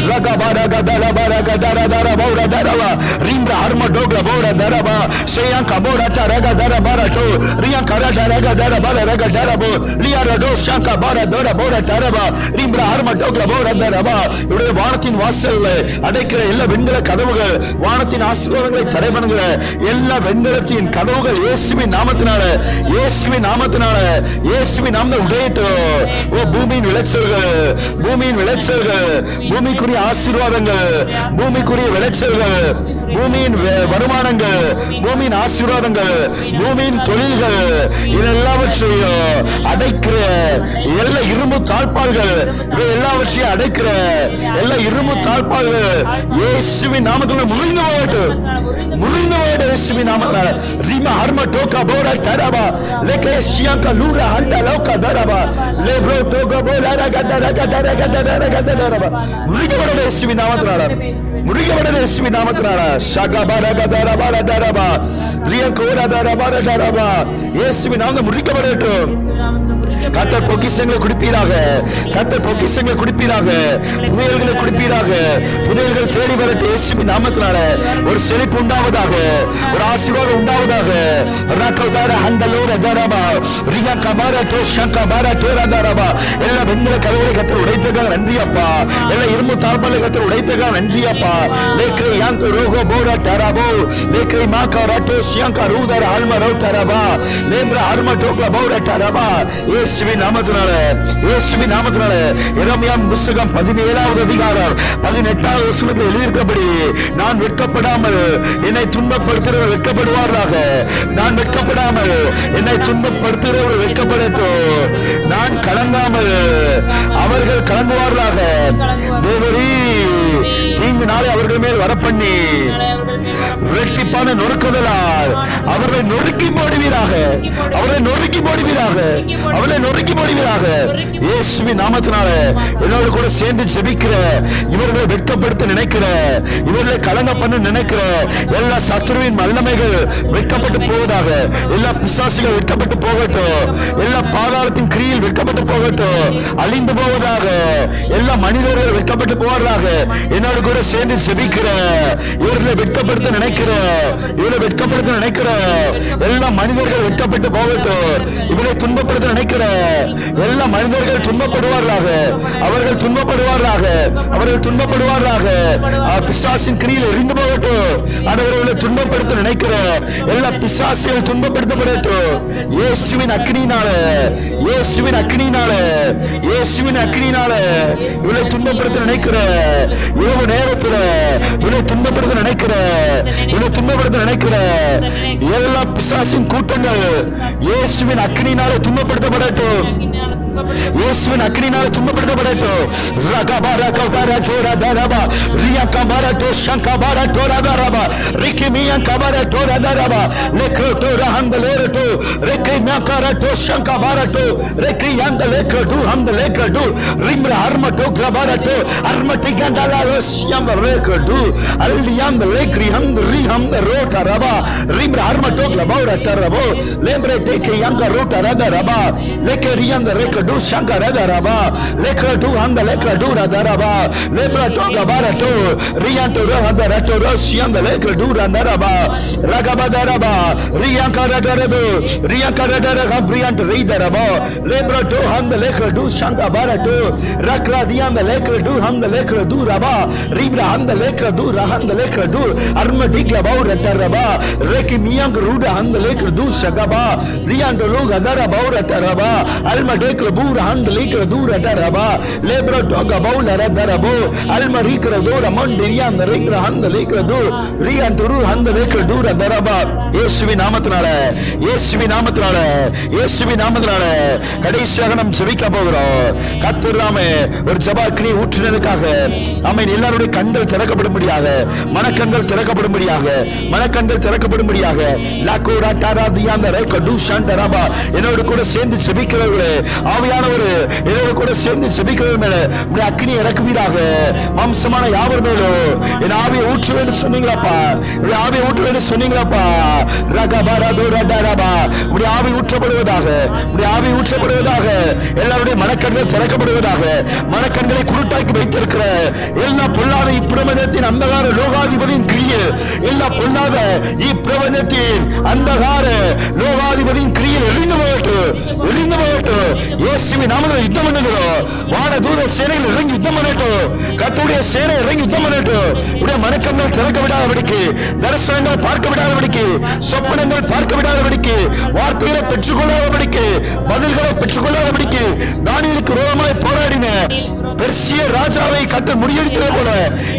ரகபாரா கதரா பாரா கதரா தரா பௌரா தரவா ரிம்ரா ஹர்ம டோக்லா பௌரா தரவா ஷேயா கபோரா தரகா தரா பாரா to Riya garam தரகா Tura para ரகா தரபோ Leah ரடோ ஷாங்கா para Tura Bowra தரவா ரிம்ரா ஹர்ம டோக்லா பௌரா தரவா. இவருடைய வானத்தின் வாசல்ல அடைக்கிற எல்லா வெண்கல கதவுகள், வானத்தின் ஆசீர்வாதங்களை தடை பண்ணுகிற எல்லா வெண்கலத்தின் கதவுகள் இயேசுவின் நாமத்தினால, இயேசுவின் நாமத்தினால, இயேசுவின் நாமத்தில் உடையட்டும். ஓ பூமியின் விளைச்சல்கள், பூமியின் விளைச்சல்கள், பூமிக்குரிய ஆசீர்வாதங்கள், பூமிக்குரிய விளைச்சல்கள், பூமியின் வருமானங்கள், பூமியின் ஆசீர்வாதங்கள், பூமியின் தொழில்கள், இதெல்லாவற்றையும் அடைக்கிற எல்லா இரும்பு தாழ்பால்கள், எல்லாவற்றையும் அடைக்கிற எல்லா இரும்பு தாழ்பால்கள் இயேசுவின் நாமத்தில் முறிந்து போகட்டும், முறிந்து போகட்டும் இயேசுவின் நாமத்தினால. ரிமா ஹர்ம டோகா போரா தரபா லேகே ஷியாங்கா லூரா ஹண்டா லோகா தரபா லேப்ரோ டோகா போரா ரகதரா கதரா கதரா கதரா முறிக்கப்பட இயேசுவின் நாமத்தினால, முறிக்கப்பட இயேசுவின் நாமத்தினால. ஷகபாரா கதரா பாரா தரபா ரியா கோரா தரபா தரபா இயேசுவின் நாமத்தில் முறிக்கப்படட்டும். கர்த்தர் பொக்கிஷங்களை குடிப்பீராக, கர்த்தர் பொக்கிஷங்களை குடிப்பீராக, புதையல்களை குடிப்பீராக, புதையல்கள் தேடி வரட்டும் இயேசுவின் நாமத்தினால. ஒரு செழிப்பு உண்டாவதாக, ஒரு ஆசீர்வாதம் உண்டாவதாக. ரகோதாரா ஹண்டலோரா தரபா ரியா கபாரா டோ ஷங்கபாரா டோரா தரபா எல்லா வெண்கல கதவுகளை கர்த்தர் உடைத்ததற்காக நன்றி அப்பா, எல்லா இரும்பு தாழ்பாலை கர்த்தர் உடைத்ததற்காக நன்றி அப்பா. லேக்ரே யாந்தோ ரோகோ போரா தரபோ லேக்ரே மாகா ராட்டோ ஷியாங்கா ரூதாரா ஆல்மா ரோ தரபா லேம்ரா ஆர்மா டோக்லா போரா தரபா. இயேசுவின் நாமத்தினால, இயேசுவின் நாமத்தினால. எரேமியாவின் புத்தகம் 17வது அதிகாரம் 18வது வசனத்தில் எழுதியிருக்கிறபடி, நான் வெட்கப்படாமல் என்னை துன்பப்படுத்துகிறவர்கள் வெட்கப்படுவார்களாக, நான் வெட்கப்படாமல் என்னை துன்பப்படுத்துகிறவர்கள் வெட்கப்படட்டும், நான் கலங்காமல் அவர்கள் கலங்குவார்களாக. தேவரீ தீங்கு நாளை அவர்கள் மேல் வரப்பண்ணி வெட்டிப்பான நொறுக்குதலால் அவர்களை நொறுக்கி போடுவீராக, அவர்களை நொறுக்கி போடுவீராக, அவர்களை நொறுக்கி போடுவீராக. இயேசுவின் நாமத்தினால என்னோடு கூட சேர்ந்து ஜெபிக்கிற, இவர்களை வெட்கப்படுத்த நினைக்கிற, இவர்களை கலங்க பண்ண நினைக்கிற எல்லா சத்துருவின் வல்லமைகள் வெட்கப்பட்டு போவதாக. எல்லா பிசாசுகள் வெட்கப்பட்டு போகட்டும், எல்லா பாதாளத்தின் கிரியில் வெட்கப்பட்டு போகட்டும், அழிந்து போவதாக. எல்லா மனிதர்கள் வெட்கப்பட்டு போவதாக. என்னோடு கூட சேர்ந்து ஜெபிக்கிற, இவர்களை வெட்கப்படுத்த நினைக்கிற, இவர்களை வெட்கப்படுத்த நினைக்கிற எல்லா மனிதர்கள் வெட்கப்பட்டு போகட்டும். இவரை துன்பப்படுத்த நினைக்கிற எல்லா மனிதர்கள் துன்பப்படுவார்களாக, அவர்கள் துன்பப்படுவார்களாக, அவர்கள் துன்பப்படுவார்களாக. பிசாசின் கிரியில் எரிந்து போகட்டும். அவர்களை துன்பப்படுத்த நினைக்கிற எல்லா பிசாசுகள் துன்பப்படுத்தப்படட்டும். இயேசுவின் அக்கினியினால, இயேசுவின் அக்கினியினால, இயேசுவின் அக்கினியினால இவளை துன்பப்படுத்த நினைக்கிற இரவு நேரத்துல, இவளை துன்பப்படுத்த நினைக்கிற, இவளை துன்பப்படுத்த நினைக்கிற எல்லா பிசாசின் கூட்டங்கள் இயேசுவின் அக்கினியினால துன்பப்படுத்தப்படட்டும். இயேசுவின் அக்கினியினால துன்பப்படுத்தப்படட்டும். ரகபாரா கவதாரா டோரா தரபா ரியா கபாரா டோ ஷங்கபாரா டோரா தரபா ரிக்கி மியா கபாரா டோரா தரபா லேக்ரோ டோரா ஹந்தலேர டோ ரிக்கி மியா கரா டோ ஷங்கபாரா டோ ரிக்கி ஹந்த லேக்ரோ டோ ஹந்த லேக்ரோ டோ ரிம்ர ஹர்ம டோ கபாரா டோ ஹர்ம டிகண்டலா ரோஷியம் லேக்ரோ டோ அல்லியம் லேக்ரி ஹந்த ரி ஹந்த ரோட்டா ரபா ரிம்ர ஹர்ம டோ கபாரா டரபோ லேம்ர டேக்கி யங்க ரோட்டா ரபா லேக்கே ரியந்த லேக்ரோ do shankara daraba lekra do handa lekra do daraba lebra to gabara to riyanto handa rato roshianda lekra do daraba ragaba daraba riyankara darabo riyankara daraba briyant ri daraba lebra to handa lekra do shankara to rakra dianda lekra do handa lekra do raba ribra handa lekra do rahanda lekra do arma dikla baura daraba reki miyang ruda handa lekra do shagaba riyanto lo gadara baura daraba alma dekla bura hand likra dura daraba lebra toga baula darabo alma rikra dura mondirian rikra hand likra du rian turu hand likra dura daraba. இயேசுவின் நாமத்தினால, இயேசுவின் நாமத்தினால, இயேசுவின் நாமத்தினால கடைசியாக நாம் ஜெபிக்க போகிறோம். கர்த்தர் நாமே ஒரு ஜெப அக்கினி ஊற்றினதுக்காக ஆமென். எல்லாருடைய கண்கள் திறக்கப்படும்படியாக, மனக்கண்கள் திறக்கப்படும்படியாக, மனக்கண்கள் திறக்கப்படும்படியாக லாகோரா டாராதியாந்த ரேகடு ஷண்டரபா என்னோடு கூட சேர்ந்து ஜெபிக்கிறவர்களே, ஆவியானவர் என்னோடு கூட சேர்ந்து ஜெபிக்கிறவர் மேல உடைய அக்கினி இறக்குவீராக. மாம்சமான யாவர் மேலும் என் ஆவியை ஊற்றுவேன்னு சொன்னீங்களாப்பா, உடைய ஆவியை ஊற்றுவேன்னு சொன்னீங்களாப்பா. உடைய ஆவி ஊற்றப்படுவதாக, உடைய ஆவி ஊற்றப்படுவதாக. எல்லாருடைய மனக்கண்கள் திறக்கப்படுவதாக. மனக்கண்களை குருட்டாக்கி வைத்திருக்கிற எல்லா பொல்லாத இப்பிரபஞ்சத்தின் அந்தகார லோகாதிபதியின் கிரியில், எல்லா பொல்லாத இப்பிரபஞ்சத்தின் அந்தகார லோகாதிபதியின் கிரியில் எரிந்து போகட்டும், எரிந்து போகட்டும். இயேசுவின் நாமத்தில் யுத்தம் பண்ணுகிறோம். வான தூத சேனையில் இறங்கி யுத்தம் பண்ணட்டும். கர்த்தருடைய சேனை இறங்கி யுத்தம் பண்ணட்டும். உடைய மனக்கண்கள் திறக்க விடாதபடிக்கு, தரிசனங்கள் பார்க்க விடாதபடிக்கு, சொப்பனங்கள் பார்க்க விடாதபடிக்கு, வார்த்தைகளை பெற்றுக்கொள்ளாதபடிக்கு, பதில்களை பெற்றுக்கொள்ளாதபடிக்கு தானியேலுக்கு விரோதமாய் போராடின பெர்சிய ராஜாவை கர்த்தர் முறியடித்தது போல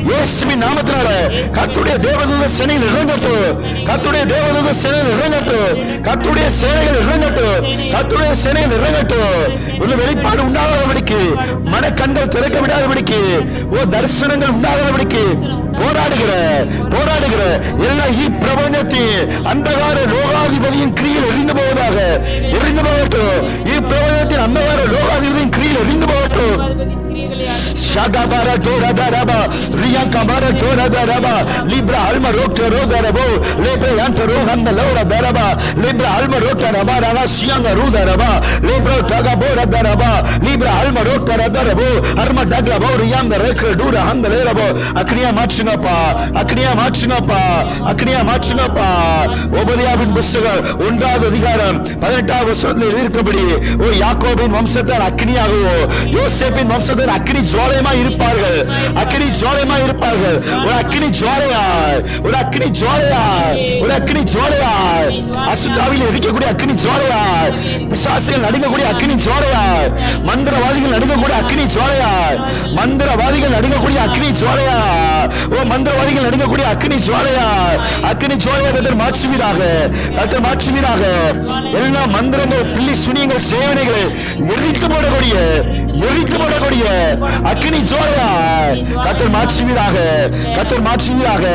இயேசுவின் நாமத்தினால கர்த்தருடைய தேவதூத சேனையில் இறங்கட்டும், கர்த்தருடைய தேவதூத சேனையில் இறங்கட்டும், கர்த்தருடைய சேனைகள் இறங்கட்டும், கர்த்தருடைய சேனையில் இறங்கட்டும். உள்ள வெளிப்பாடு உண்டாகாதபடிக்கு, மனக்கண்கள் திறக்க விடாதபடிக்கு, தரிசனங்கள் உண்டாகாதபடிக்கு போராடுகிற போராடுகிற எல்லா இப்பிரபஞ்சத்தின் அந்தகார லோகாதிபதியின் கிரியில் எரிந்து போவதாக, எரிந்து போகட்டும். இப்பிரபஞ்சத்தின் அந்தகார லோகாதிபதியின் கிரியில் எரிந்து போகட்டும். Shagabara Tora Daraba, Riyankabara Tora Daraba, Libra Alma Rota Rodarabo, Libra Antaro Handa Laura Daraba, Libra Alma Rota Rabara, Sianga Rudaraba, Libra Tagabora Daraba, Libra Alma Rota Radarabo, Arma Daglabo, Rianda Rekra Dura Handa Lerabo, Akriya Machinapa, Akriya Machinapa, Akriya Machinapa, Obadiabin Busaga, Unda Vigaram, Paleta was certainly Lirkabadi, O Yakobin Mamsata, Akriago, Yosepin Mamsata, Akri ஜோலைமா இருப்பார்கள், அக்கினி ஜோலைமா இருப்பார்கள். ஒரு அக்கினி ஜோலையாய், ஒரு அக்கினி ஜோலையாய், ஒரு அக்கினி ஜோலையாய், அசுத்தாவியில் இருக்கக்கூடிய அக்கினி ஜோலையாய், பிசாசுகள் நடுங்கக்கூடிய அக்கினி ஜோலையாய், மந்திரவாதிகள் நடுங்கக்கூடிய அக்கினி ஜோலையாய், மந்திரவாதிகள் நடுங்கக்கூடிய அக்கினி ஜோலையாய், ஓ மந்திரவாதிகள் நடுங்கக்கூடிய அக்கினி ஜோலையாய், அக்கினி ஜோலையாய் கர்த்தர் மாற்றுவீராக, கர்த்தர் மாற்றுவீராக. எல்லா மந்திரங்கள், பில்லி சுனியங்கள், சேவனைகளை எரித்து போடக்கூடிய எரித்து போடக்கூடிய அக்கினி ஜுவாலையாய் கர்த்தர் மாற்றுவீராக, கர்த்தர் மாற்றுவீராக.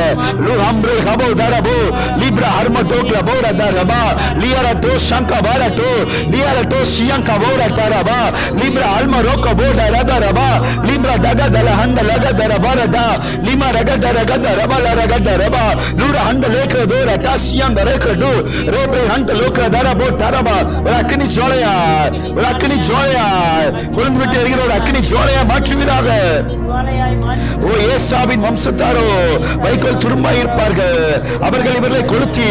லுஹம்ப்ரே ஹபோ தரபோ லிப்ரா ஹர்மடோ கிளபோரா தரபா லியரடோ ஷங்கபாரடோ லியரடோ ஷியங்கபோரா தரபா லிப்ரா அல்மரோகோ போடா ரபரபா லிப்ரா தகதல ஹண்ட லகதரபரடா லிமா ரகதரகதரபா லரகதரபா லுர ஹண்ட லேக்ரதோர தாசியம் தரேக்ரடு ரேப்ரே ஹண்ட லோக்ர தரபோ தரபா. ஒரு அக்கினி ஜுவாலையாய், ஒரு அக்கினி ஜுவாலையாய் குழந்தை விட்டு எரிகிற ஒரு அக்கினி ஜுவாலையாய் மாற்றுவீராக. ஓ ஏசாவின் வம்சத்தாரோ வைக்கோல் துரும்பாய் இருப்பார்கள், அவர்கள் இவர்களை கொளுத்தி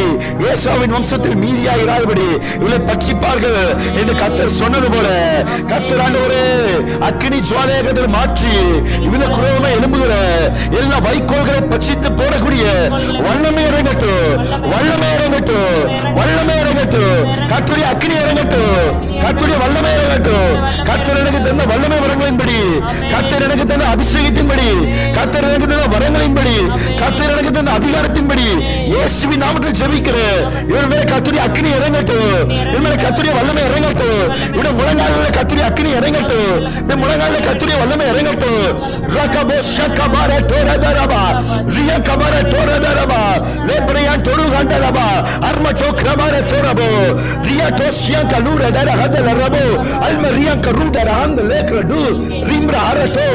ஏசாவின் வம்சத்தில் மீதியாய் இராதபடி இவர்களை பட்சிப்பார்கள் என்று கர்த்தர் சொன்னது போல கர்த்தர் ஆண்டவரே அக்கினி ஜுவாலையாக மாற்றி இவர்களை குரோமா எழும்புகிற எல்லா வைக்கோல்களை பட்சித்து போடக்கூடிய வல்லமை இறங்கட்டும், வல்லமை இறங்கட்டும், வல்லமை இறங்கட்டும். கர்த்தருடைய அக்கினி இறங்கட்டும், கர்த்தருடைய வல்லமை இறங்கட்டும். கர்த்தர் எனக்கு தந்த வல்லமை வரங்களின்படி, கர்த்தர் எனக்கு தந்த அபிஷேகத்தின்படி, கர்த்தர் எனக்கு தந்த வரங்களின்படி, கர்த்தர் எனக்கு தந்த அதிகாரத்தின்படி இயேசுவின் நாமத்தில் ஜெபிக்கிறேன். இவர் மேல கர்த்தருடைய அக்கினி இறங்கட்டும், இவர் மேல கர்த்தருடைய வல்லமை இறங்கட்டும். இவருடைய முழங்காலில் கர்த்தருடைய அக்கினி இறங்கட்டும், இந்த முழங்காலில் கர்த்தருடைய வல்லமை இறங்கட்டும். ரகபோ ஷகபார தோரதரபா ரியகபார தோரதரபா லேப்ரியான் தொடுகண்டரபா அர்மடோ கிரமார தோரபோ ரியாடோ ஷியங்கலூர தரஹதலரபோ அல்மரியான் கரூட ரஹந்த லேக்ரடு ரிம்ரா அரட்டோ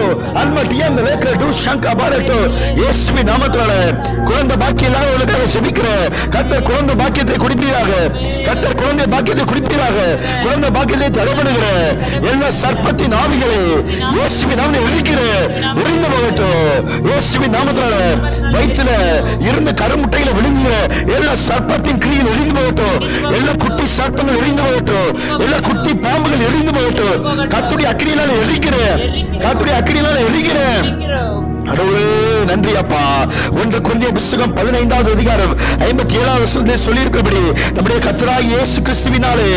அல்மடியான் லேக்ரடு ஷங்கபாரட்டோ. இயேசுவின் நாமத்தினால குழந்தை பாக்கியம் இல்லாதவர்களுக்காக ஜெபிக்கிறேன். கர்த்தர் குழந்தை பாக்கியத்தை குடிப்பீராக, கர்த்தர் குழந்தை பாக்கியத்தை குடிப்பீராக. குழந்தை பாக்கியத்தை தடைபடுகிற எல்லா சர்ப்பத்தின் ஆவிகளை இயேசுவின் நாமத்தில் எரிக்கிறேன், எரிந்து போகட்டும். இயேசுவின் நாமத்தினால வயிற்றுல இருந்த கருமுட்டையில விழுங்குகிற எல்லா சர்ப்பத்தின் கிரியில் எரிந்து போகட்டும், எல்லா குட்டி சர்ப்பங்கள் எரிந்து போகட்டும், எல்லா குட்டி பாம்புகள் எரிந்து போகட்டும். கர்த்தருடைய அக்கினியினால எரிக்கிறேன், கர்த்தருடைய அக்கினியினால எரிக்கிறேன். கடவுளே நன்றி அப்பா. 1 கொரிந்தியர் புத்தகம் 15வது அதிகாரம் 57வது வசனத்தில் சொல்லியிருக்கிறபடி நம்முடைய கர்த்தராகிய இயேசு கிறிஸ்துவினாலே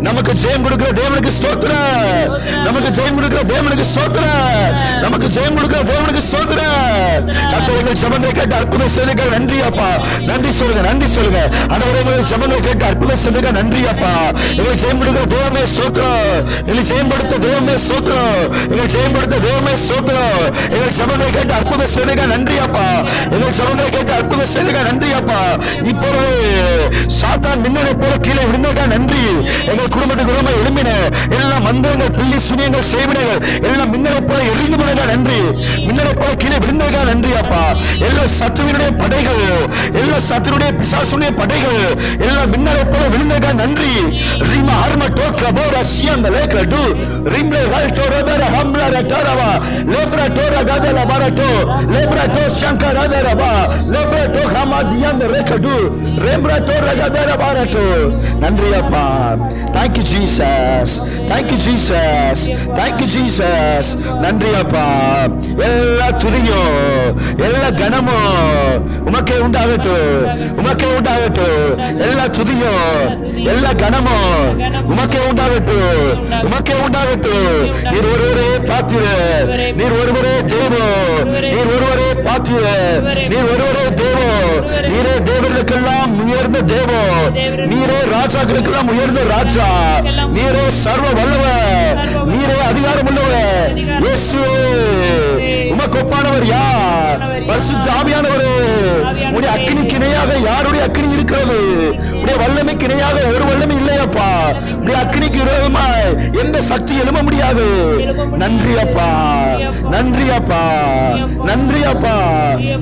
நமக்கு ஜெயம் கொடுக்கிற தேவனுக்கு ஸ்தோத்திரம், நமக்கு ஜெயம் கொடுக்கிற தேவனுக்கு ஸ்தோத்திரம், நமக்கு ஜெயம் கொடுக்கிற தேவனுக்கு ஸ்தோத்திரம். கர்த்தர் எங்கள் ஜெபங்களை கேட்டு அற்புதம் செய்தீங்க, நன்றி அப்பா. நன்றி சொல்லுங்க, நன்றி சொல்லுங்க. ஆண்டவரே எங்கள் ஜெபங்களை கேட்டு அற்புதம் செய்தீங்க, நன்றி அப்பா. எங்களை ஜெயம் கொடுக்கிற தேவமே ஸ்தோத்திரம், எங்களை ஜெயம்படுத்த தேவமே ஸ்தோத்திரம், எங்களை ஜெயம்படுத்த தேவமே ஸ்தோத்திரம். எங்கள் ஜெபங்களை கேட்டு அற்புதம் செய்தீங்க, நன்றி அப்பா. எங்கள் ஜெபங்களை கேட்டு அற்புதம் செய்தீங்க, நன்றி அப்பா. இப்போது சாத்தான் மின்னலை போல கீழே விழுந்தா நன்றி. எங்கள் குடும்பத்துக்கு ரொம்ப எழும்பின எல்லா மந்திரங்கள் பில்லி சுனியங்கள் செய்வினைகள் எல்லாம் மின்னலை போல எரிந்து போனதா நன்றி. மின்னலை போல கீழே விழுந்ததா நன்றி அப்பா. எல்லா சத்துருடைய படைகள், எல்லா சத்துருடைய பிசாசுடைய படைகள் எல்லாம் மின்னலை போல விழுந்ததா நன்றி. ரிமா ஹர்ம டோக்ல போரா சியந்த லேக்ரடு ரிம்லே ஹல்டோ ரபர ஹம்லா ரட்டரவா லேப்ரா டோரா கதல பரட்டோ லேப்ரா டோ ஷங்கர ரபா லேப்ரா டோ ஹமாதியந்த ரேக்கடு ரெம்ரா டோரா கதல பரட்டோ. நன்றி அப்பா. Thank you Jesus, thank you Jesus, thank you Jesus. நன்றி அப்பா. எல்லா துதியும் எல்லா கனமும் உமக்கே உண்டாகட்டும், உமக்கே உண்டாகட்டும். எல்லா துதியும் எல்லா கனமும் உமக்கே உண்டாகட்டும், உமக்கே உண்டாகட்டும். நீர் ஒருவரே பாத்திர, நீர் ஒருவரே தேவம், நீர் ஒருவரே பாத்திர, நீர் ஒருவரே தேவம். நீரே தேவர்களுக்கெல்லாம் உயர்ந்த தேவம், நீரே ராஜாக்களுக்கெல்லாம் உயர்ந்த ராஜா, நீரே சர்வ வல்லவர், நீரே அதிகாரம் உள்ளவர். இயேசுவே உமக்கு ஒப்பானவர் யார்? பரிசுத்த ஆவியானவரே, உடைய அக்கினிக்கு இணையாக யாருடைய அக்கினி இருக்கிறது? உடைய வல்லமைக்கு இணையாக ஒரு வல்லமை இல்லையப்பா. உடைய அக்கினிக்கு விரோதமாய் எந்த சக்தி எழும்ப முடியாது. நன்றி அப்பா, நன்றி அப்பா, நன்றி அப்பா.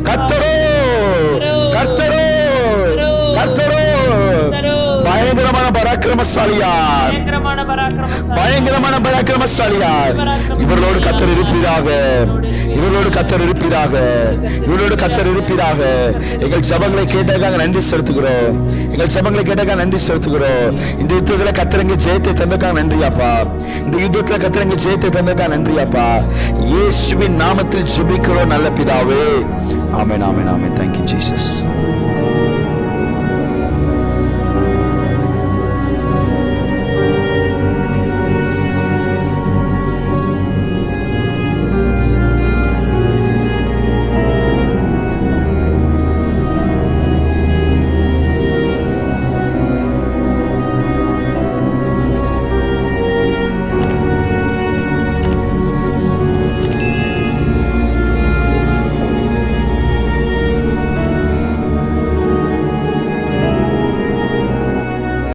கர்த்தரோ, கர்த்தரோ, கர்த்தரோ பயங்கரமான பராக்கிரமசாலியார், பயங்கரமான பராக்கிரமசாலியார். இவர்களோடு கர்த்தர் இருப்பீராக, இவர்களோடு கர்த்தர் இருப்பீராக, இவர்களோடு கர்த்தர் இருப்பீராக. எங்கள் ஜெபங்களை கேட்டதாக நன்றி செலுத்துகிறோம், எங்கள் ஜெபங்களை கேட்டதாக நன்றி செலுத்துகிறோம். இந்த யுத்தத்தில் கர்த்தர் எங்க ஜெயத்தை தந்தக்காக நன்றி அப்பா. இந்த யுத்தத்தில் கர்த்தர் எங்க ஜெயத்தை தந்தக்காக நன்றி அப்பா. இயேசுவின் நாமத்தில் ஜெபிக்கிறோம் நல்ல பிதாவே. ஆமென், ஆமென், ஆமென். Thank you Jesus.